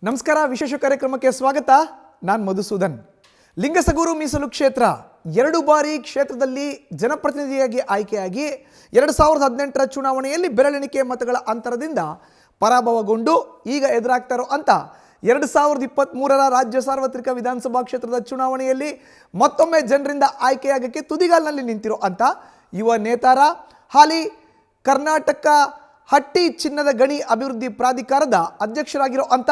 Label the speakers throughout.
Speaker 1: ನಮಸ್ಕಾರ. ವಿಶೇಷ ಕಾರ್ಯಕ್ರಮಕ್ಕೆ ಸ್ವಾಗತ. ನಾನು ಮಧುಸೂದನ್. ಲಿಂಗಸಗೂರು ಮೀಸಲು ಕ್ಷೇತ್ರ 2 ಬಾರಿ ಕ್ಷೇತ್ರದಲ್ಲಿ ಜನಪ್ರತಿನಿಧಿಯಾಗಿ ಆಯ್ಕೆಯಾಗಿ 2018ರ ಚುನಾವಣೆಯಲ್ಲಿ ಬೆರಳೆಣಿಕೆ ಮತಗಳ ಅಂತರದಿಂದ ಪರಾಭವಗೊಂಡು ಈಗ ಎದುರಾಗ್ತಾರೋ ಅಂತ 2023ರ ರಾಜ್ಯ ಸಾರ್ವತ್ರಿಕ ವಿಧಾನಸಭಾ ಕ್ಷೇತ್ರದ ಚುನಾವಣೆಯಲ್ಲಿ ಮತ್ತೊಮ್ಮೆ ಜನರಿಂದ ಆಯ್ಕೆಯಾಗಕ್ಕೆ ತುದಿಗಾಲಿನಲ್ಲಿ ನಿಂತಿರೋ ಅಂತ ಯುವ ನೇತಾರ, ಹಾಲಿ ಕರ್ನಾಟಕ ಹಟ್ಟಿ ಚಿನ್ನದ ಗಣಿ ಅಭಿವೃದ್ಧಿ ಪ್ರಾಧಿಕಾರದ ಅಧ್ಯಕ್ಷರಾಗಿರೋ ಅಂತ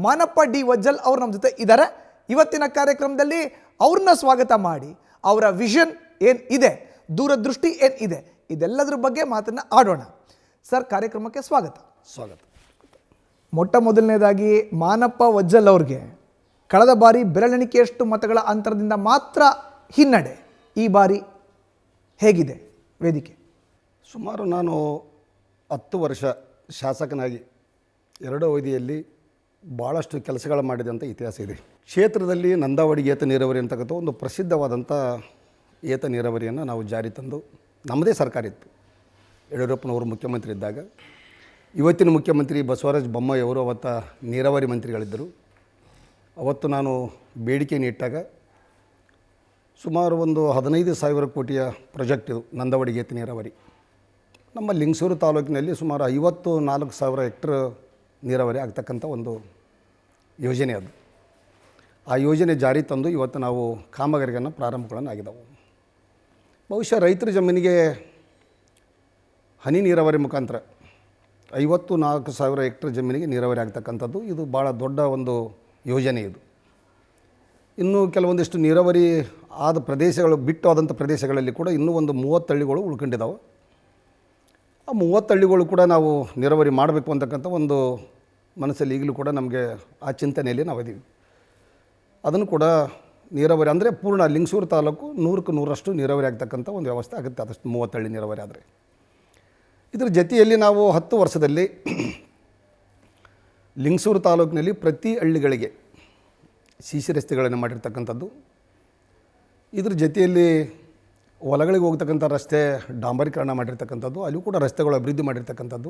Speaker 1: ಮಾನಪ್ಪ ಡಿ ವಜ್ಜಲ್ ಅವರು ನಮ್ಮ ಜೊತೆ ಇದ್ದಾರೆ. ಇವತ್ತಿನ ಕಾರ್ಯಕ್ರಮದಲ್ಲಿ ಅವ್ರನ್ನ ಸ್ವಾಗತ ಮಾಡಿ ಅವರ ವಿಷನ್ ಏನಿದೆ, ದೂರದೃಷ್ಟಿ ಏನಿದೆ, ಇದೆಲ್ಲದರ ಬಗ್ಗೆ ಮಾತನ್ನು ಆಡೋಣ. ಸರ್, ಕಾರ್ಯಕ್ರಮಕ್ಕೆ ಸ್ವಾಗತ. ಮೊಟ್ಟ ಮೊದಲನೇದಾಗಿ ಮಾನಪ್ಪ ವಜ್ಜಲ್ ಅವ್ರಿಗೆ ಕಳೆದ ಬಾರಿ ಬೆರಳೆಣಿಕೆಯಷ್ಟು ಮತಗಳ ಅಂತರದಿಂದ ಮಾತ್ರ ಹಿನ್ನಡೆ. ಈ ಬಾರಿ ಹೇಗಿದೆ ವೇದಿಕೆ?
Speaker 2: ಸುಮಾರು ನಾನು 10 ವರ್ಷ ಶಾಸಕನಾಗಿ 2 ಅವಧಿಯಲ್ಲಿ ಭಾಳಷ್ಟು ಕೆಲಸಗಳು ಮಾಡಿದಂಥ ಇತಿಹಾಸ ಇದೆ. ಕ್ಷೇತ್ರದಲ್ಲಿ ನಂದಾವಡಿಗೆ ಏತ ನೀರಾವರಿ ಅಂತಕ್ಕಂಥ ಒಂದು ಪ್ರಸಿದ್ಧವಾದಂಥ ಏತ ನೀರಾವರಿಯನ್ನು ನಾವು ಜಾರಿ ತಂದು, ನಮ್ಮದೇ ಸರ್ಕಾರ ಇತ್ತು, ಯಡಿಯೂರಪ್ಪನವರು ಮುಖ್ಯಮಂತ್ರಿ ಇದ್ದಾಗ. ಇವತ್ತಿನ ಮುಖ್ಯಮಂತ್ರಿ ಬಸವರಾಜ ಬೊಮ್ಮಾಯಿ ಅವರು ಅವತ್ತು ನೀರಾವರಿ ಮಂತ್ರಿಗಳಿದ್ದರು. ಅವತ್ತು ನಾನು ಬೇಡಿಕೆಯನ್ನು ಇಟ್ಟಾಗ ಸುಮಾರು ಒಂದು 15,000 ಕೋಟಿಯ ಪ್ರಾಜೆಕ್ಟ್ ಇದು ನಂದಾವಡಿಗೆ ಏತ ನೀರಾವರಿ. ನಮ್ಮ ಲಿಂಗಸೂರು ತಾಲೂಕಿನಲ್ಲಿ ಸುಮಾರು 54,000 ಹೆಕ್ಟರ್ ನೀರಾವರಿ ಆಗ್ತಕ್ಕಂಥ ಒಂದು ಯೋಜನೆ ಅದು. ಆ ಯೋಜನೆ ಜಾರಿ ತಂದು ಇವತ್ತು ನಾವು ಕಾಮಗಾರಿಗಳನ್ನು ಪ್ರಾರಂಭಗಳನ್ನು ಆಗಿದ್ದವು. ಬಹುಶಃ ರೈತರ ಜಮೀನಿಗೆ ಹನಿ ನೀರಾವರಿ ಮುಖಾಂತರ 54,000 ಹೆಕ್ಟರ್ ಜಮೀನಿಗೆ ನೀರಾವರಿ ಆಗ್ತಕ್ಕಂಥದ್ದು ಇದು ಭಾಳ ದೊಡ್ಡ ಒಂದು ಯೋಜನೆ. ಇದು ಇನ್ನೂ ಕೆಲವೊಂದಿಷ್ಟು ನೀರಾವರಿ ಆದ ಪ್ರದೇಶಗಳು ಬಿಟ್ಟು ಆದಂಥ ಪ್ರದೇಶಗಳಲ್ಲಿ ಕೂಡ ಇನ್ನೂ ಒಂದು 30 ಹಳ್ಳಿಗಳು ಉಳ್ಕೊಂಡಿದ್ದಾವೆ. ಆ 30 ಹಳ್ಳಿಗಳು ಕೂಡ ನಾವು ನೀರಾವರಿ ಮಾಡಬೇಕು ಅಂತಕ್ಕಂಥ ಒಂದು ಮನಸ್ಸಲ್ಲಿ ಈಗಲೂ ಕೂಡ ನಮಗೆ ಆ ಚಿಂತನೆಯಲ್ಲಿ ನಾವಿದ್ದೀವಿ. ಅದನ್ನು ಕೂಡ ನೀರಾವರಿ ಅಂದರೆ ಪೂರ್ಣ ಲಿಂಗಸೂರು ತಾಲೂಕು 100ಕ್ಕೆ 100ರಷ್ಟು ನೀರಾವರಿ ಆಗ್ತಕ್ಕಂಥ ಒಂದು ವ್ಯವಸ್ಥೆ ಆಗುತ್ತೆ. ಅದಷ್ಟು 30 ಹಳ್ಳಿ ನೀರಾವರಿ ಆದರೆ. ಇದರ ಜೊತೆಯಲ್ಲಿ ನಾವು 10 ವರ್ಷದಲ್ಲಿ ಲಿಂಗಸೂರು ತಾಲೂಕಿನಲ್ಲಿ ಪ್ರತಿ ಹಳ್ಳಿಗಳಿಗೆ ಸಿಸಿ ರಸ್ತೆಗಳನ್ನು ಮಾಡಿರ್ತಕ್ಕಂಥದ್ದು. ಇದ್ರ ಜೊತೆಯಲ್ಲಿ ಹೊಲಗಳಿಗೆ ಹೋಗ್ತಕ್ಕಂಥ ರಸ್ತೆ ಡಾಂಬರೀಕರಣ ಮಾಡಿರ್ತಕ್ಕಂಥದ್ದು, ಅಲ್ಲೂ ಕೂಡ ರಸ್ತೆಗಳು ಅಭಿವೃದ್ಧಿ ಮಾಡಿರ್ತಕ್ಕಂಥದ್ದು.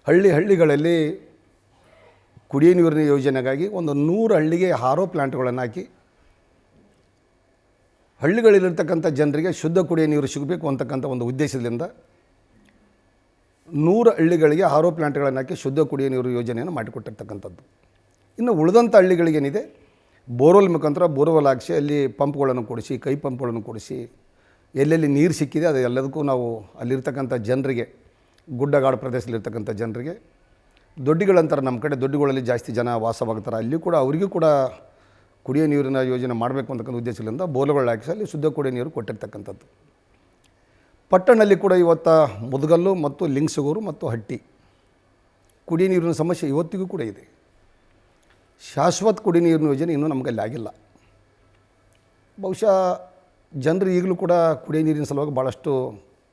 Speaker 2: ಹಳ್ಳಿಗಳಲ್ಲಿ ಕುಡಿಯೋ ನೀರಿನ ಯೋಜನೆಗಾಗಿ ಒಂದು 100 ಹಳ್ಳಿಗೆ RO ಪ್ಲ್ಯಾಂಟ್ಗಳನ್ನು ಹಾಕಿ ಹಳ್ಳಿಗಳಲ್ಲಿರ್ತಕ್ಕಂಥ ಜನರಿಗೆ ಶುದ್ಧ ಕುಡಿಯೋ ನೀರು ಸಿಗಬೇಕು ಅಂತಕ್ಕಂಥ ಒಂದು ಉದ್ದೇಶದಿಂದ 100 ಹಳ್ಳಿಗಳಿಗೆ RO ಪ್ಲ್ಯಾಂಟ್ಗಳನ್ನು ಹಾಕಿ ಶುದ್ಧ ಕುಡಿಯೋ ನೀರು ಯೋಜನೆಯನ್ನು ಮಾಡಿಕೊಟ್ಟಿರ್ತಕ್ಕಂಥದ್ದು. ಇನ್ನು ಉಳಿದಂಥ ಹಳ್ಳಿಗಳಿಗೇನಿದೆ, ಬೋರ್ವೆಲ್ ಮುಖಾಂತರ ಬೋರ್ವೆಲ್ ಹಾಕಿಸಿ ಅಲ್ಲಿ ಪಂಪ್ಗಳನ್ನು ಕೊಡಿಸಿ, ಕೈ ಪಂಪ್ಗಳನ್ನು ಕೊಡಿಸಿ, ಎಲ್ಲೆಲ್ಲಿ ನೀರು ಸಿಕ್ಕಿದೆ ಅದು ಎಲ್ಲದಕ್ಕೂ ನಾವು ಅಲ್ಲಿರ್ತಕ್ಕಂಥ ಜನರಿಗೆ, ಗುಡ್ಡಗಾಡು ಪ್ರದೇಶದಲ್ಲಿರ್ತಕ್ಕಂಥ ಜನರಿಗೆ, ದೊಡ್ಡಿಗಳಂತಾರೆ ನಮ್ಮ ಕಡೆ, ದೊಡ್ಡಿಗಳಲ್ಲಿ ಜಾಸ್ತಿ ಜನ ವಾಸವಾಗ್ತಾರೆ, ಅಲ್ಲಿ ಕೂಡ ಅವರಿಗೂ ಕೂಡ ಕುಡಿಯೋ ನೀರಿನ ಯೋಜನೆ ಮಾಡಬೇಕು ಅಂತಕ್ಕಂಥ ಉದ್ದೇಶದಿಂದ ಬೋರ್ವೆಲ್ ಹಾಕಿಸಿ ಅಲ್ಲಿ ಶುದ್ಧ ಕುಡಿಯೋ ನೀರು ಕೊಟ್ಟಿರ್ತಕ್ಕಂಥದ್ದು. ಪಟ್ಟಣದಲ್ಲಿ ಕೂಡ ಇವತ್ತು ಮುದಗಲ್ಲು ಮತ್ತು ಲಿಂಗಸಗೂರು ಮತ್ತು ಹಟ್ಟಿ ಕುಡಿಯೋ ನೀರಿನ ಸಮಸ್ಯೆ ಇವತ್ತಿಗೂ ಕೂಡ ಇದೆ. ಶಾಶ್ವತ ಕುಡಿಯೋ ನೀರಿನ ಯೋಜನೆ ಇನ್ನೂ ನಮಗಲ್ಲಿ ಆಗಿಲ್ಲ. ಬಹುಶಃ ಜನರು ಈಗಲೂ ಕೂಡ ಕುಡಿಯೋ ನೀರಿನ ಸಲುವಾಗಿ ಭಾಳಷ್ಟು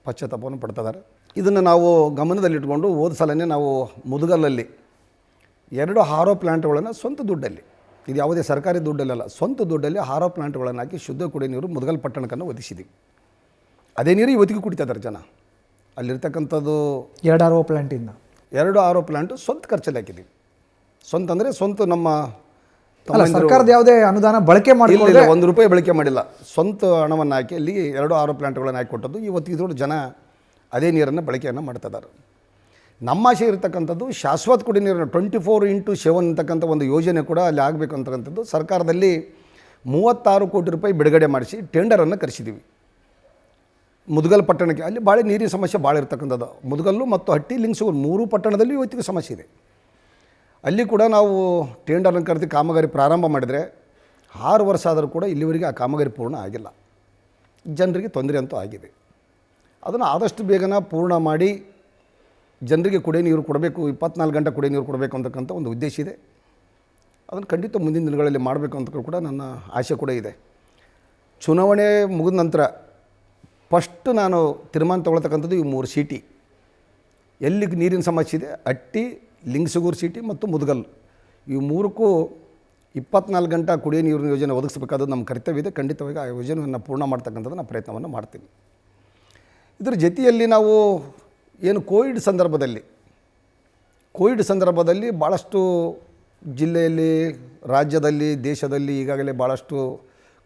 Speaker 2: ಪಶ್ಚಾತ್ತಾಪವನ್ನು ಪಡ್ತಿದ್ದಾರೆ. ಇದನ್ನು ನಾವು ಗಮನದಲ್ಲಿಟ್ಕೊಂಡು ಹೋದ ಸಲನೇ ನಾವು ಮುದಗಲ್ಲಲ್ಲಿ 2 RO ಪ್ಲ್ಯಾಂಟ್ಗಳನ್ನು ಸ್ವಂತ ದುಡ್ಡಲ್ಲಿ, ಇದು ಯಾವುದೇ ಸರ್ಕಾರಿ ದುಡ್ಡಲ್ಲ, ಸ್ವಂತ ದುಡ್ಡಲ್ಲಿ RO ಪ್ಲ್ಯಾಂಟ್ಗಳನ್ನು ಹಾಕಿ ಶುದ್ಧ ಕುಡಿಯೋ ನೀರು ಮುದಗಲ್ ಪಟ್ಟಣಕ್ಕನ್ನು ಒದಗಿಸಿದ್ದೀವಿ. ಅದೇ ನೀರು ಇವತ್ತಿಗೂ ಕುಡಿತಾ ಇದ್ದಾರೆ ಜನ. ಅಲ್ಲಿರ್ತಕ್ಕಂಥದ್ದು
Speaker 1: 2 RO ಪ್ಲ್ಯಾಂಟಿಂದ
Speaker 2: 2 RO ಪ್ಲ್ಯಾಂಟು ಸ್ವಂತ ಖರ್ಚಲ್ಲಿ ಹಾಕಿದ್ದೀವಿ. ಸ್ವಂತ ಅಂದರೆ ಸ್ವಂತ ನಮ್ಮ
Speaker 1: ಸರ್ಕಾರದ ಯಾವುದೇ ಅನುದಾನ ಬಳಕೆ ಮಾಡಿಲ್ಲ,
Speaker 2: ₹1 ಬಳಕೆ ಮಾಡಿಲ್ಲ. ಸ್ವಂತ ಹಣವನ್ನು ಹಾಕಿ ಅಲ್ಲಿ 2 RO ಪ್ಲ್ಯಾಂಟ್ಗಳನ್ನು ಹಾಕಿ ಕೊಟ್ಟದ್ದು. ಇವತ್ತಿಗೂ ಜನ ಅದೇ ನೀರನ್ನು ಬಳಕೆಯನ್ನು ಮಾಡ್ತಿದ್ದಾರೆ. ನಮ್ಮ ಆಸೆ ಇರತಕ್ಕಂಥದ್ದು ಶಾಶ್ವತ ಕುಡಿಯೋ ನೀರನ್ನು 24x7 ಅಂತಕ್ಕಂಥ ಒಂದು ಯೋಜನೆ ಕೂಡ ಅಲ್ಲಿ ಆಗಬೇಕು ಅಂತಕ್ಕಂಥದ್ದು. ಸರ್ಕಾರದಲ್ಲಿ ₹36 ಕೋಟಿ ಬಿಡುಗಡೆ ಮಾಡಿಸಿ ಟೆಂಡರನ್ನು ಕರೆಸಿದ್ದೀವಿ ಮುದಗಲ್ ಪಟ್ಟಣಕ್ಕೆ. ಅಲ್ಲಿ ಭಾಳ ನೀರಿನ ಸಮಸ್ಯೆ ಭಾಳ ಇರ್ತಕ್ಕಂಥದ್ದು. ಮುದಗಲ್ಲು ಮತ್ತು ಹಟ್ಟಿ, ಲಿಂಗಸೂರು 3 ಪಟ್ಟಣದಲ್ಲಿ ಇವತ್ತಿಗೂ ಸಮಸ್ಯೆ ಇದೆ. ಅಲ್ಲಿ ಕೂಡ ನಾವು ಟೆಂಡರನ್ನು ಕರೆದು ಕಾಮಗಾರಿ ಪ್ರಾರಂಭ ಮಾಡಿದರೆ 6 ವರ್ಷ ಆದರೂ ಕೂಡ ಇಲ್ಲಿವರೆಗೆ ಆ ಕಾಮಗಾರಿ ಪೂರ್ಣ ಆಗಿಲ್ಲ. ಜನರಿಗೆ ತೊಂದರೆ ಅಂತೂ ಆಗಿದೆ. ಅದನ್ನು ಆದಷ್ಟು ಬೇಗನೆ ಪೂರ್ಣ ಮಾಡಿ ಜನರಿಗೆ ಕುಡಿಯೋ ನೀರು ಕೊಡಬೇಕು, 24 ಗಂಟೆ ಕುಡಿಯೋ ನೀರು ಕೊಡಬೇಕು ಅಂತಕ್ಕಂಥ ಒಂದು ಉದ್ದೇಶ ಇದೆ. ಅದನ್ನು ಖಂಡಿತ ಮುಂದಿನ ದಿನಗಳಲ್ಲಿ ಮಾಡಬೇಕು ಅಂತ ಕೂಡ ನನ್ನ ಆಸೆ ಕೂಡ ಇದೆ. ಚುನಾವಣೆ ಮುಗಿದ ನಂತರ ಫಸ್ಟ್ ನಾನು ತೀರ್ಮಾನ ತೊಗೊಳ್ತಕ್ಕಂಥದ್ದು ಈ 3 ಸಿಟಿ ಎಲ್ಲಿ ನೀರಿನ ಸಮಸ್ಯೆ ಇದೆ, ಹಟ್ಟಿ, ಲಿಂಗಸಗೂರು ಸಿಟಿ ಮತ್ತು ಮುದಗಲ್, ಈ 3ಕ್ಕೂ 24 ಗಂಟೆ ಕುಡಿಯೋ ನೀರಿನ ಯೋಜನೆ ಒದಗಿಸಬೇಕಾದ ನಮ್ಮ ಕರ್ತವ್ಯ ಇದೆ. ಖಂಡಿತವಾಗಿ ಆ ಯೋಜನೆಯನ್ನು ಪೂರ್ಣ ಮಾಡ್ತಕ್ಕಂಥದ್ದು ನಾನು ಪ್ರಯತ್ನವನ್ನು ಮಾಡ್ತೀನಿ. ಇದರ ಜೊತೆಯಲ್ಲಿ ನಾವು ಏನು ಕೋವಿಡ್ ಸಂದರ್ಭದಲ್ಲಿ ಭಾಳಷ್ಟು ಜಿಲ್ಲೆಯಲ್ಲಿ, ರಾಜ್ಯದಲ್ಲಿ, ದೇಶದಲ್ಲಿ ಈಗಾಗಲೇ ಭಾಳಷ್ಟು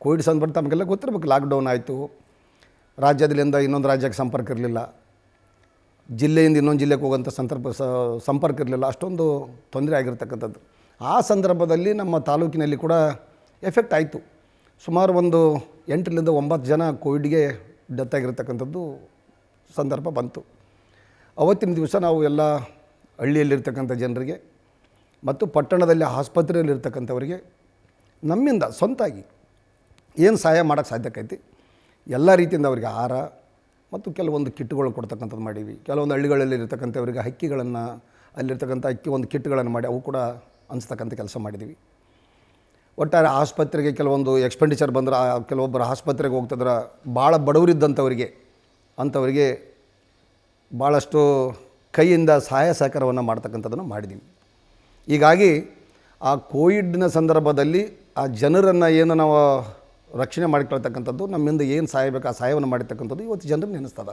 Speaker 2: ಕೋವಿಡ್ ಸಂದರ್ಭ ತಮಗೆಲ್ಲ ಗೊತ್ತಿರಬೇಕು. ಲಾಕ್ಡೌನ್ ಆಯಿತು, ರಾಜ್ಯದಲ್ಲಿಂದ ಇನ್ನೊಂದು ರಾಜ್ಯಕ್ಕೆ ಸಂಪರ್ಕ ಇರಲಿಲ್ಲ, ಜಿಲ್ಲೆಯಿಂದ ಇನ್ನೊಂದು ಜಿಲ್ಲೆಗೆ ಹೋಗೋಂಥ ಸಂಪರ್ಕ ಇರಲಿಲ್ಲ, ಅಷ್ಟೊಂದು ತೊಂದರೆ ಆಗಿರ್ತಕ್ಕಂಥದ್ದು. ಆ ಸಂದರ್ಭದಲ್ಲಿ ನಮ್ಮ ತಾಲೂಕಿನಲ್ಲಿ ಕೂಡ ಎಫೆಕ್ಟ್ ಆಯಿತು. ಸುಮಾರು ಒಂದು 8ರಿಂದ 9 ಜನ ಕೋವಿಡ್ಗೆ ಡೆತ್ ಆಗಿರ್ತಕ್ಕಂಥದ್ದು ಸಂದರ್ಭ ಬಂತು. ಅವತ್ತಿನ ದಿವಸ ನಾವು ಎಲ್ಲ ಹಳ್ಳಿಯಲ್ಲಿರ್ತಕ್ಕಂಥ ಜನರಿಗೆ ಮತ್ತು ಪಟ್ಟಣದಲ್ಲಿ ಆಸ್ಪತ್ರೆಯಲ್ಲಿರ್ತಕ್ಕಂಥವರಿಗೆ ನಮ್ಮಿಂದ ಸ್ವಂತಾಗಿ ಏನು ಸಹಾಯ ಮಾಡೋಕ್ಕೆ ಸಾಧ್ಯಕ್ಕೈತಿ ಎಲ್ಲ ರೀತಿಯಿಂದ ಅವರಿಗೆ ಆಹಾರ ಮತ್ತು ಕೆಲವೊಂದು ಕಿಟ್ಗಳು ಕೊಡ್ತಕ್ಕಂಥದ್ದು ಮಾಡೀವಿ. ಕೆಲವೊಂದು ಹಳ್ಳಿಗಳಲ್ಲಿ ಇರ್ತಕ್ಕಂಥವರಿಗೆ ಅಕ್ಕಿಗಳನ್ನು, ಅಲ್ಲಿರ್ತಕ್ಕಂಥ ಅಕ್ಕಿ ಒಂದು ಕಿಟ್ಗಳನ್ನು ಮಾಡಿ ಅವು ಕೂಡ ಹಂಚ್ತಕ್ಕಂಥ ಕೆಲಸ ಮಾಡಿದ್ದೀವಿ. ಒಟ್ಟಾರೆ ಆಸ್ಪತ್ರೆಗೆ ಕೆಲವೊಂದು ಎಕ್ಸ್ಪೆಂಡಿಚರ್ ಬಂದ್ರೆ ಕೆಲವೊಬ್ಬರು ಆಸ್ಪತ್ರೆಗೆ ಹೋಗ್ತಿದ್ರೆ ಭಾಳ ಬಡವರಿದ್ದಂಥವರಿಗೆ ಅಂಥವರಿಗೆ ಭಾಳಷ್ಟು ಕೈಯಿಂದ ಸಹಾಯ ಸಹಕಾರವನ್ನು ಮಾಡ್ತಕ್ಕಂಥದ್ದನ್ನು ಮಾಡಿದ್ದೀವಿ. ಹೀಗಾಗಿ ಆ ಕೋವಿಡ್ನ ಸಂದರ್ಭದಲ್ಲಿ ಆ ಜನರನ್ನು ಏನು ನಾವು ರಕ್ಷಣೆ ಮಾಡಿಕೊಳ್ತಕ್ಕಂಥದ್ದು, ನಮ್ಮಿಂದ ಏನು ಸಹಾಯ ಬೇಕು ಆ ಸಹಾಯವನ್ನು ಮಾಡಿರ್ತಕ್ಕಂಥದ್ದು ಇವತ್ತು ಜನರಿಗೆ ನೆನೆಸ್ತದ.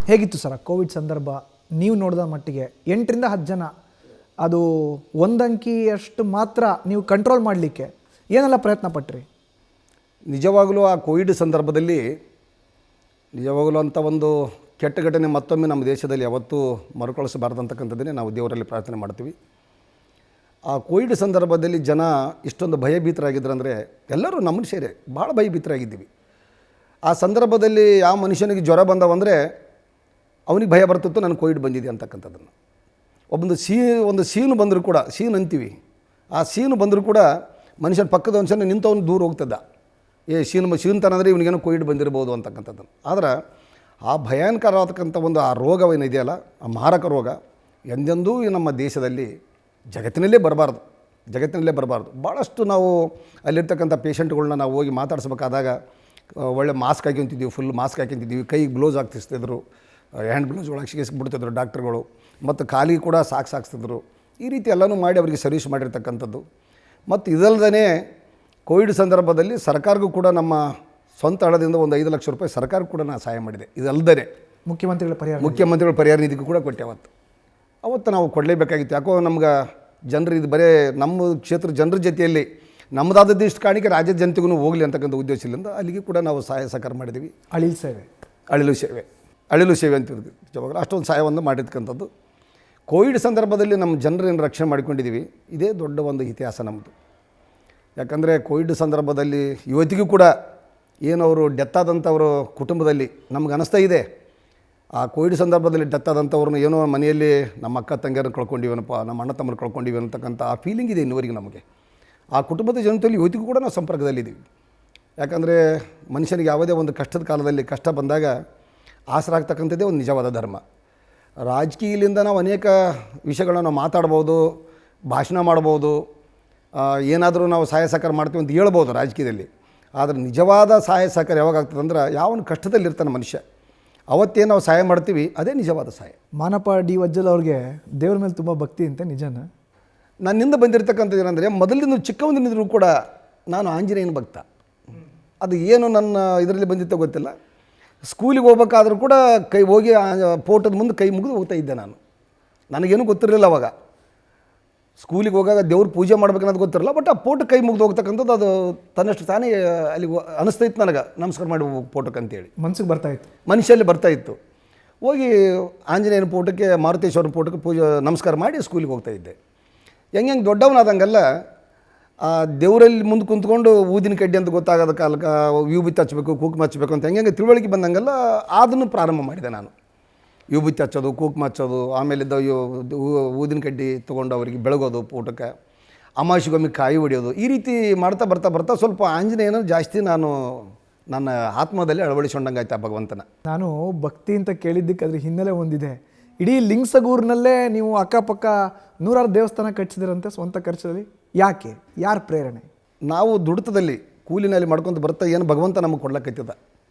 Speaker 1: ಹೇಗಿತ್ತು ಸರ್ ಕೋವಿಡ್ ಸಂದರ್ಭ? ನೀವು ನೋಡಿದ ಮಟ್ಟಿಗೆ 8ರಿಂದ 10 ಜನ, ಅದು ಒಂದಂಕಿಯಷ್ಟು ಮಾತ್ರ ನೀವು ಕಂಟ್ರೋಲ್ ಮಾಡಲಿಕ್ಕೆ ಏನೆಲ್ಲ ಪ್ರಯತ್ನ ಪಟ್ರಿ?
Speaker 2: ನಿಜವಾಗಲೂ ಆ ಕೋವಿಡ್ ಸಂದರ್ಭದಲ್ಲಿ ನಿಜವಾಗಲೂ ಅಂಥ ಒಂದು ಕೆಟ್ಟ ಘಟನೆ ಮತ್ತೊಮ್ಮೆ ನಮ್ಮ ದೇಶದಲ್ಲಿ ಯಾವತ್ತೂ ಮರುಕಳಿಸಬಾರ್ದಂತಕ್ಕಂಥದ್ದನ್ನೇ ನಾವು ದೇವರಲ್ಲಿ ಪ್ರಾರ್ಥನೆ ಮಾಡ್ತೀವಿ. ಆ ಕೋವಿಡ್ ಸಂದರ್ಭದಲ್ಲಿ ಜನ ಇಷ್ಟೊಂದು ಭಯಭೀತರಾಗಿದ್ದರಂದರೆ ಎಲ್ಲರೂ ನಮ್ಮ ಮನುಷ್ಯರೇ ಭಾಳ ಭಯಭೀತರಾಗಿದ್ದೀವಿ. ಆ ಸಂದರ್ಭದಲ್ಲಿ ಯಾವ ಮನುಷ್ಯನಿಗೆ ಜ್ವರ ಬಂದವಂದರೆ ಅವನಿಗೆ ಭಯ ಬರ್ತಿತ್ತು, ನನಗೆ ಕೋವಿಡ್ ಬಂದಿದೆ ಅಂತಕ್ಕಂಥದ್ದನ್ನು. ಒಂದು ಸೀನು ಬಂದರೂ ಕೂಡ, ಸೀನು ಅಂತೀವಿ, ಆ ಸೀನು ಬಂದರೂ ಕೂಡ ಮನುಷ್ಯನ ಪಕ್ಕದ ಮನುಷ್ಯನ ನಿಂತವನು ದೂರ ಹೋಗ್ತದ, ಸೀನ್ತನಂದರೆ ಇವನಿಗೇನೋ ಕೋವಿಡ್ ಬಂದಿರ್ಬೋದು ಅಂತಕ್ಕಂಥದ್ದನ್ನು. ಆದರೆ ಆ ಭಯಂಕರವಾದಕ್ಕಂಥ ಒಂದು ಆ ರೋಗವೇನಿದೆಯಲ್ಲ, ಆ ಮಾರಕ ರೋಗ ಎಂದೆಂದೂ ನಮ್ಮ ದೇಶದಲ್ಲಿ ಜಗತ್ತಿನಲ್ಲೇ ಬರಬಾರ್ದು. ಭಾಳಷ್ಟು ನಾವು ಅಲ್ಲಿರ್ತಕ್ಕಂಥ ಪೇಷಂಟ್ಗಳನ್ನ ನಾವು ಹೋಗಿ ಮಾತಾಡಿಸ್ಬೇಕಾದಾಗ ಒಳ್ಳೆ ಮಾಸ್ಕ್ ಹಾಕ್ಯಂತಿದ್ದೀವಿ, ಫುಲ್ ಮಾಸ್ಕ್ ಹಾಕ್ಯಂತಿದ್ದೀವಿ, ಕೈ ಗ್ಲೋಸ್ ಹಾಕ್ತಿಸ್ತಿದ್ರು, ಹ್ಯಾಂಡ್ ಗ್ಲೋಸ್ ಒಳಗೆ ಸಿಗಿಸ್ಬಿಡ್ತಿದ್ರು ಡಾಕ್ಟ್ರುಗಳು, ಮತ್ತು ಕಾಲಿಗೆ ಕೂಡ ಸಾಕ್ಸ್ತಿದ್ರು. ಈ ರೀತಿ ಎಲ್ಲನೂ ಮಾಡಿ ಅವರಿಗೆ ಸರ್ವಿಸ್ ಮಾಡಿರ್ತಕ್ಕಂಥದ್ದು. ಮತ್ತು ಇದಲ್ಲದೇ ಕೋವಿಡ್ ಸಂದರ್ಭದಲ್ಲಿ ಸರ್ಕಾರಕ್ಕೂ ಕೂಡ ನಮ್ಮ ಸ್ವಂತ ಹಣದಿಂದ ಒಂದು 5 ಲಕ್ಷ ರೂಪಾಯಿ ಸರ್ಕಾರಕ್ಕೂ ಕೂಡ ನಾನು ಸಹಾಯ ಮಾಡಿದೆ. ಇದಲ್ಲದೇ ಮುಖ್ಯಮಂತ್ರಿಗಳ ಪರಿಹಾರ ನಿಧಿಗೂ ಕೂಡ ಕೊಟ್ಟೆ. ಅವತ್ತು ನಾವು ಕೊಡಲೇಬೇಕಾಗಿತ್ತು. ಯಾಕೋ ನಮ್ಗೆ ಜನರು ಇದು ಬರೀ ನಮ್ಮ ಕ್ಷೇತ್ರ ಜನರ ಜೊತೆಯಲ್ಲಿ ನಮ್ಮದಾದದ್ದು ಇಷ್ಟು ಕಾಣಿಕೆ ರಾಜ್ಯದ ಜನತೆಗೂ ಹೋಗಲಿ ಅಂತಕ್ಕಂಥ ಉದ್ದೇಶದಿಂದ ಅಲ್ಲಿಗೆ ಕೂಡ ನಾವು ಸಹಾಯ ಸಹಕಾರ ಮಾಡಿದ್ದೀವಿ. ಅಳಿಲು ಸೇವೆ ಅಂತ ಇರ್ತೀವಿ. ನಿಜವಾಗಲೂ ಅಷ್ಟೊಂದು ಸಹಾಯವನ್ನು ಮಾಡಿರ್ತಕ್ಕಂಥದ್ದು. ಕೋವಿಡ್ ಸಂದರ್ಭದಲ್ಲಿ ನಮ್ಮ ಜನರನ್ನು ರಕ್ಷಣೆ ಮಾಡಿಕೊಂಡಿದ್ದೀವಿ. ಇದೇ ದೊಡ್ಡ ಒಂದು ಇತಿಹಾಸ ನಮ್ಮದು. ಯಾಕಂದರೆ ಕೋವಿಡ್ ಸಂದರ್ಭದಲ್ಲಿ ಇವತ್ತಿಗೂ ಕೂಡ ಏನವರು ಡೆತ್ ಆದಂಥವರು ಕುಟುಂಬದಲ್ಲಿ ನಮ್ಗೆ ಅನ್ನಿಸ್ತಾ ಇದೆ, ಆ ಕೋವಿಡ್ ಸಂದರ್ಭದಲ್ಲಿ ಡೆತ್ ಆದಂಥವ್ರನ್ನ ಏನೋ ಮನೆಯಲ್ಲಿ ನಮ್ಮ ಅಕ್ಕ ತಂಗಿಯರನ್ನು ಕಳ್ಕೊಂಡಿವೇನಪ್ಪ, ನಮ್ಮ ಅಣ್ಣ ತಮ್ಮರು ಕಳ್ಕೊಂಡಿವಿ ಅಂತಕ್ಕಂಥ ಆ ಫೀಲಿಂಗ್ ಇದೆ ಇನ್ನುವರೆಗೆ ನಮಗೆ. ಆ ಕುಟುಂಬದ ಜನತೆಯಲ್ಲಿ ಇವತ್ತಿಗೂ ಕೂಡ ನಾವು ಸಂಪರ್ಕದಲ್ಲಿದ್ದೀವಿ. ಯಾಕಂದರೆ ಮನುಷ್ಯನಿಗೆ ಯಾವುದೇ ಒಂದು ಕಷ್ಟದ ಕಾಲದಲ್ಲಿ ಕಷ್ಟ ಬಂದಾಗ ಆಸರಾಗ್ತಕ್ಕಂಥದ್ದೇ ಒಂದು ನಿಜವಾದ ಧರ್ಮ. ರಾಜಕೀಯದಿಂದ ನಾವು ಅನೇಕ ವಿಷಯಗಳನ್ನ ನಾವು ಮಾತಾಡ್ಬೋದು, ಭಾಷಣ ಮಾಡ್ಬೋದು, ಏನಾದರೂ ನಾವು ಸಹಾಯ ಸಹಕಾರ ಮಾಡ್ತೀವಿ ಅಂತ ಹೇಳ್ಬೋದು ರಾಜಕೀಯದಲ್ಲಿ. ಆದರೆ ನಿಜವಾದ ಸಹಾಯ ಸಹಕಾರ ಯಾವಾಗ ಆಗ್ತದೆ ಅಂದ್ರೆ ಯಾವನು ಕಷ್ಟದಲ್ಲಿರ್ತಾನೆ ಮನುಷ್ಯ, ಅವತ್ತೇನು ನಾವು ಸಹಾಯ ಮಾಡ್ತೀವಿ ಅದೇ ನಿಜವಾದ ಸಹಾಯ.
Speaker 1: ಮಾನಪ್ಪ ಡಿ ವಜ್ಜಲ್ ಅವ್ರಿಗೆ ದೇವ್ರ ಮೇಲೆ ತುಂಬ ಭಕ್ತಿ ಅಂತ ನಿಜನ?
Speaker 2: ನನ್ನಿಂದ ಬಂದಿರತಕ್ಕಂಥದ್ದು ಏನಂದರೆ, ಮೊದಲಿಂದ ಚಿಕ್ಕವನಿಂದರೂ ಕೂಡ ನಾನು ಆಂಜನೇಯನ ಭಕ್ತ. ಅದು ಏನು ನನ್ನ ಇದರಲ್ಲಿ ಬಂದಿತ್ತೋ ಗೊತ್ತಿಲ್ಲ. ಸ್ಕೂಲಿಗೆ ಹೋಗ್ಬೇಕಾದ್ರೂ ಕೂಡ ಹೋಗಿ ಫೋಟೋದ ಮುಂದೆ ಕೈ ಮುಗಿದು ಹೋಗ್ತಾ ಇದ್ದೆ ನಾನು. ನನಗೇನು ಗೊತ್ತಿರಲಿಲ್ಲ ಅವಾಗ. ಸ್ಕೂಲಿಗೆ ಹೋಗಾಗ ದೇವ್ರ ಪೂಜೆ ಮಾಡ್ಬೇಕನ್ನೋದು ಗೊತ್ತಿರಲ್ಲ, ಬಟ್ ಆ ಫೋಟೋ ಕೈ ಮುಗಿದು ಹೋಗ್ತಕ್ಕಂಥದ್ದು ಅದು ತನ್ನಷ್ಟು ತಾನೇ ಅಲ್ಲಿಗೆ ಅನಿಸ್ತೈತೆ ನನಗೆ, ನಮಸ್ಕಾರ ಮಾಡಿ ಫೋಟೋಕ್ಕೆ ಅಂತೇಳಿ
Speaker 1: ಮನಸ್ಸಿಗೆ ಬರ್ತಾಯಿತ್ತು,
Speaker 2: ಮನುಷ್ಯಲ್ಲಿ ಬರ್ತಾಯಿತ್ತು. ಹೋಗಿ ಆಂಜನೇಯನ ಫೋಟೋಕ್ಕೆ, ಮಾರುತೇಶ್ವರನ ಫೋಟೋಕ್ಕೆ ಪೂಜೆ ನಮಸ್ಕಾರ ಮಾಡಿ ಸ್ಕೂಲಿಗೆ ಹೋಗ್ತಾಯಿದ್ದೆ. ಹೆಂಗೆ ದೊಡ್ಡವನಾದಂಗೆಲ್ಲ ಆ ದೇವರಲ್ಲಿ ಮುಂದೆ ಕುಂತ್ಕೊಂಡು ಊದಿನ ಕಡ್ಡಿ ಅಂತ ಗೊತ್ತಾಗೋದ ಕಾಲಕ್ಕೆ ವಿಭೂತಿ ಹಚ್ಚಬೇಕು, ಕುಂಕುಮ ಹಚ್ಚಬೇಕು ಅಂತ ಹೆಂಗೆ ತಿಳುವಳಿಕೆ ಬಂದಂಗೆಲ್ಲ ಅದನ್ನು ಪ್ರಾರಂಭ ಮಾಡಿದೆ ನಾನು. ವಿಭೂತಿ ಹಚ್ಚೋದು, ಕುಂಕುಮ ಹಚ್ಚೋದು, ಆಮೇಲಿದ್ದ ಊದಿನ ಕಡ್ಡಿ ತೊಗೊಂಡು ಅವರಿಗೆ ಬೆಳಗೋದು ಫೋಟೋಕ್ಕೆ, ಅಮಾವಾಸ್ಯೆಗೊಮ್ಮೆ ಕಾಯಿ ಹೊಡೆಯೋದು, ಈ ರೀತಿ ಮಾಡ್ತಾ ಬರ್ತಾ ಸ್ವಲ್ಪ ಆಂಜನೇಯನ ಜಾಸ್ತಿ ನಾನು ನನ್ನ ಆತ್ಮದಲ್ಲಿ ಅಳವಡಿಸ್ಕೊಂಡಂಗೆ ಆಯ್ತು ಆ ಭಗವಂತನ.
Speaker 1: ನಾನು ಭಕ್ತಿ ಅಂತ ಕೇಳಿದ್ದಕ್ಕೆ ಅದ್ರ ಹಿನ್ನೆಲೆ ಹೊಂದಿದೆ. ಇಡೀ ಲಿಂಗಸಗೂರಿನಲ್ಲೇ ನೀವು ಅಕ್ಕಪಕ್ಕ 100 ದೇವಸ್ಥಾನ ಕಟ್ಟಿಸಿದ್ರಂತೆ ಸ್ವಂತ ಖರ್ಚಲ್ಲಿ. ಯಾಕೆ? ಯಾರ ಪ್ರೇರಣೆ?
Speaker 2: ನಾವು ದುಡಿತದಲ್ಲಿ ಕೂಲಿನಲ್ಲಿ ಮಾಡ್ಕೊತ ಬರ್ತಾ ಏನು ಭಗವಂತ ನಮಗೆ ಕೊಡ್ಲಕ್ಕೈತದ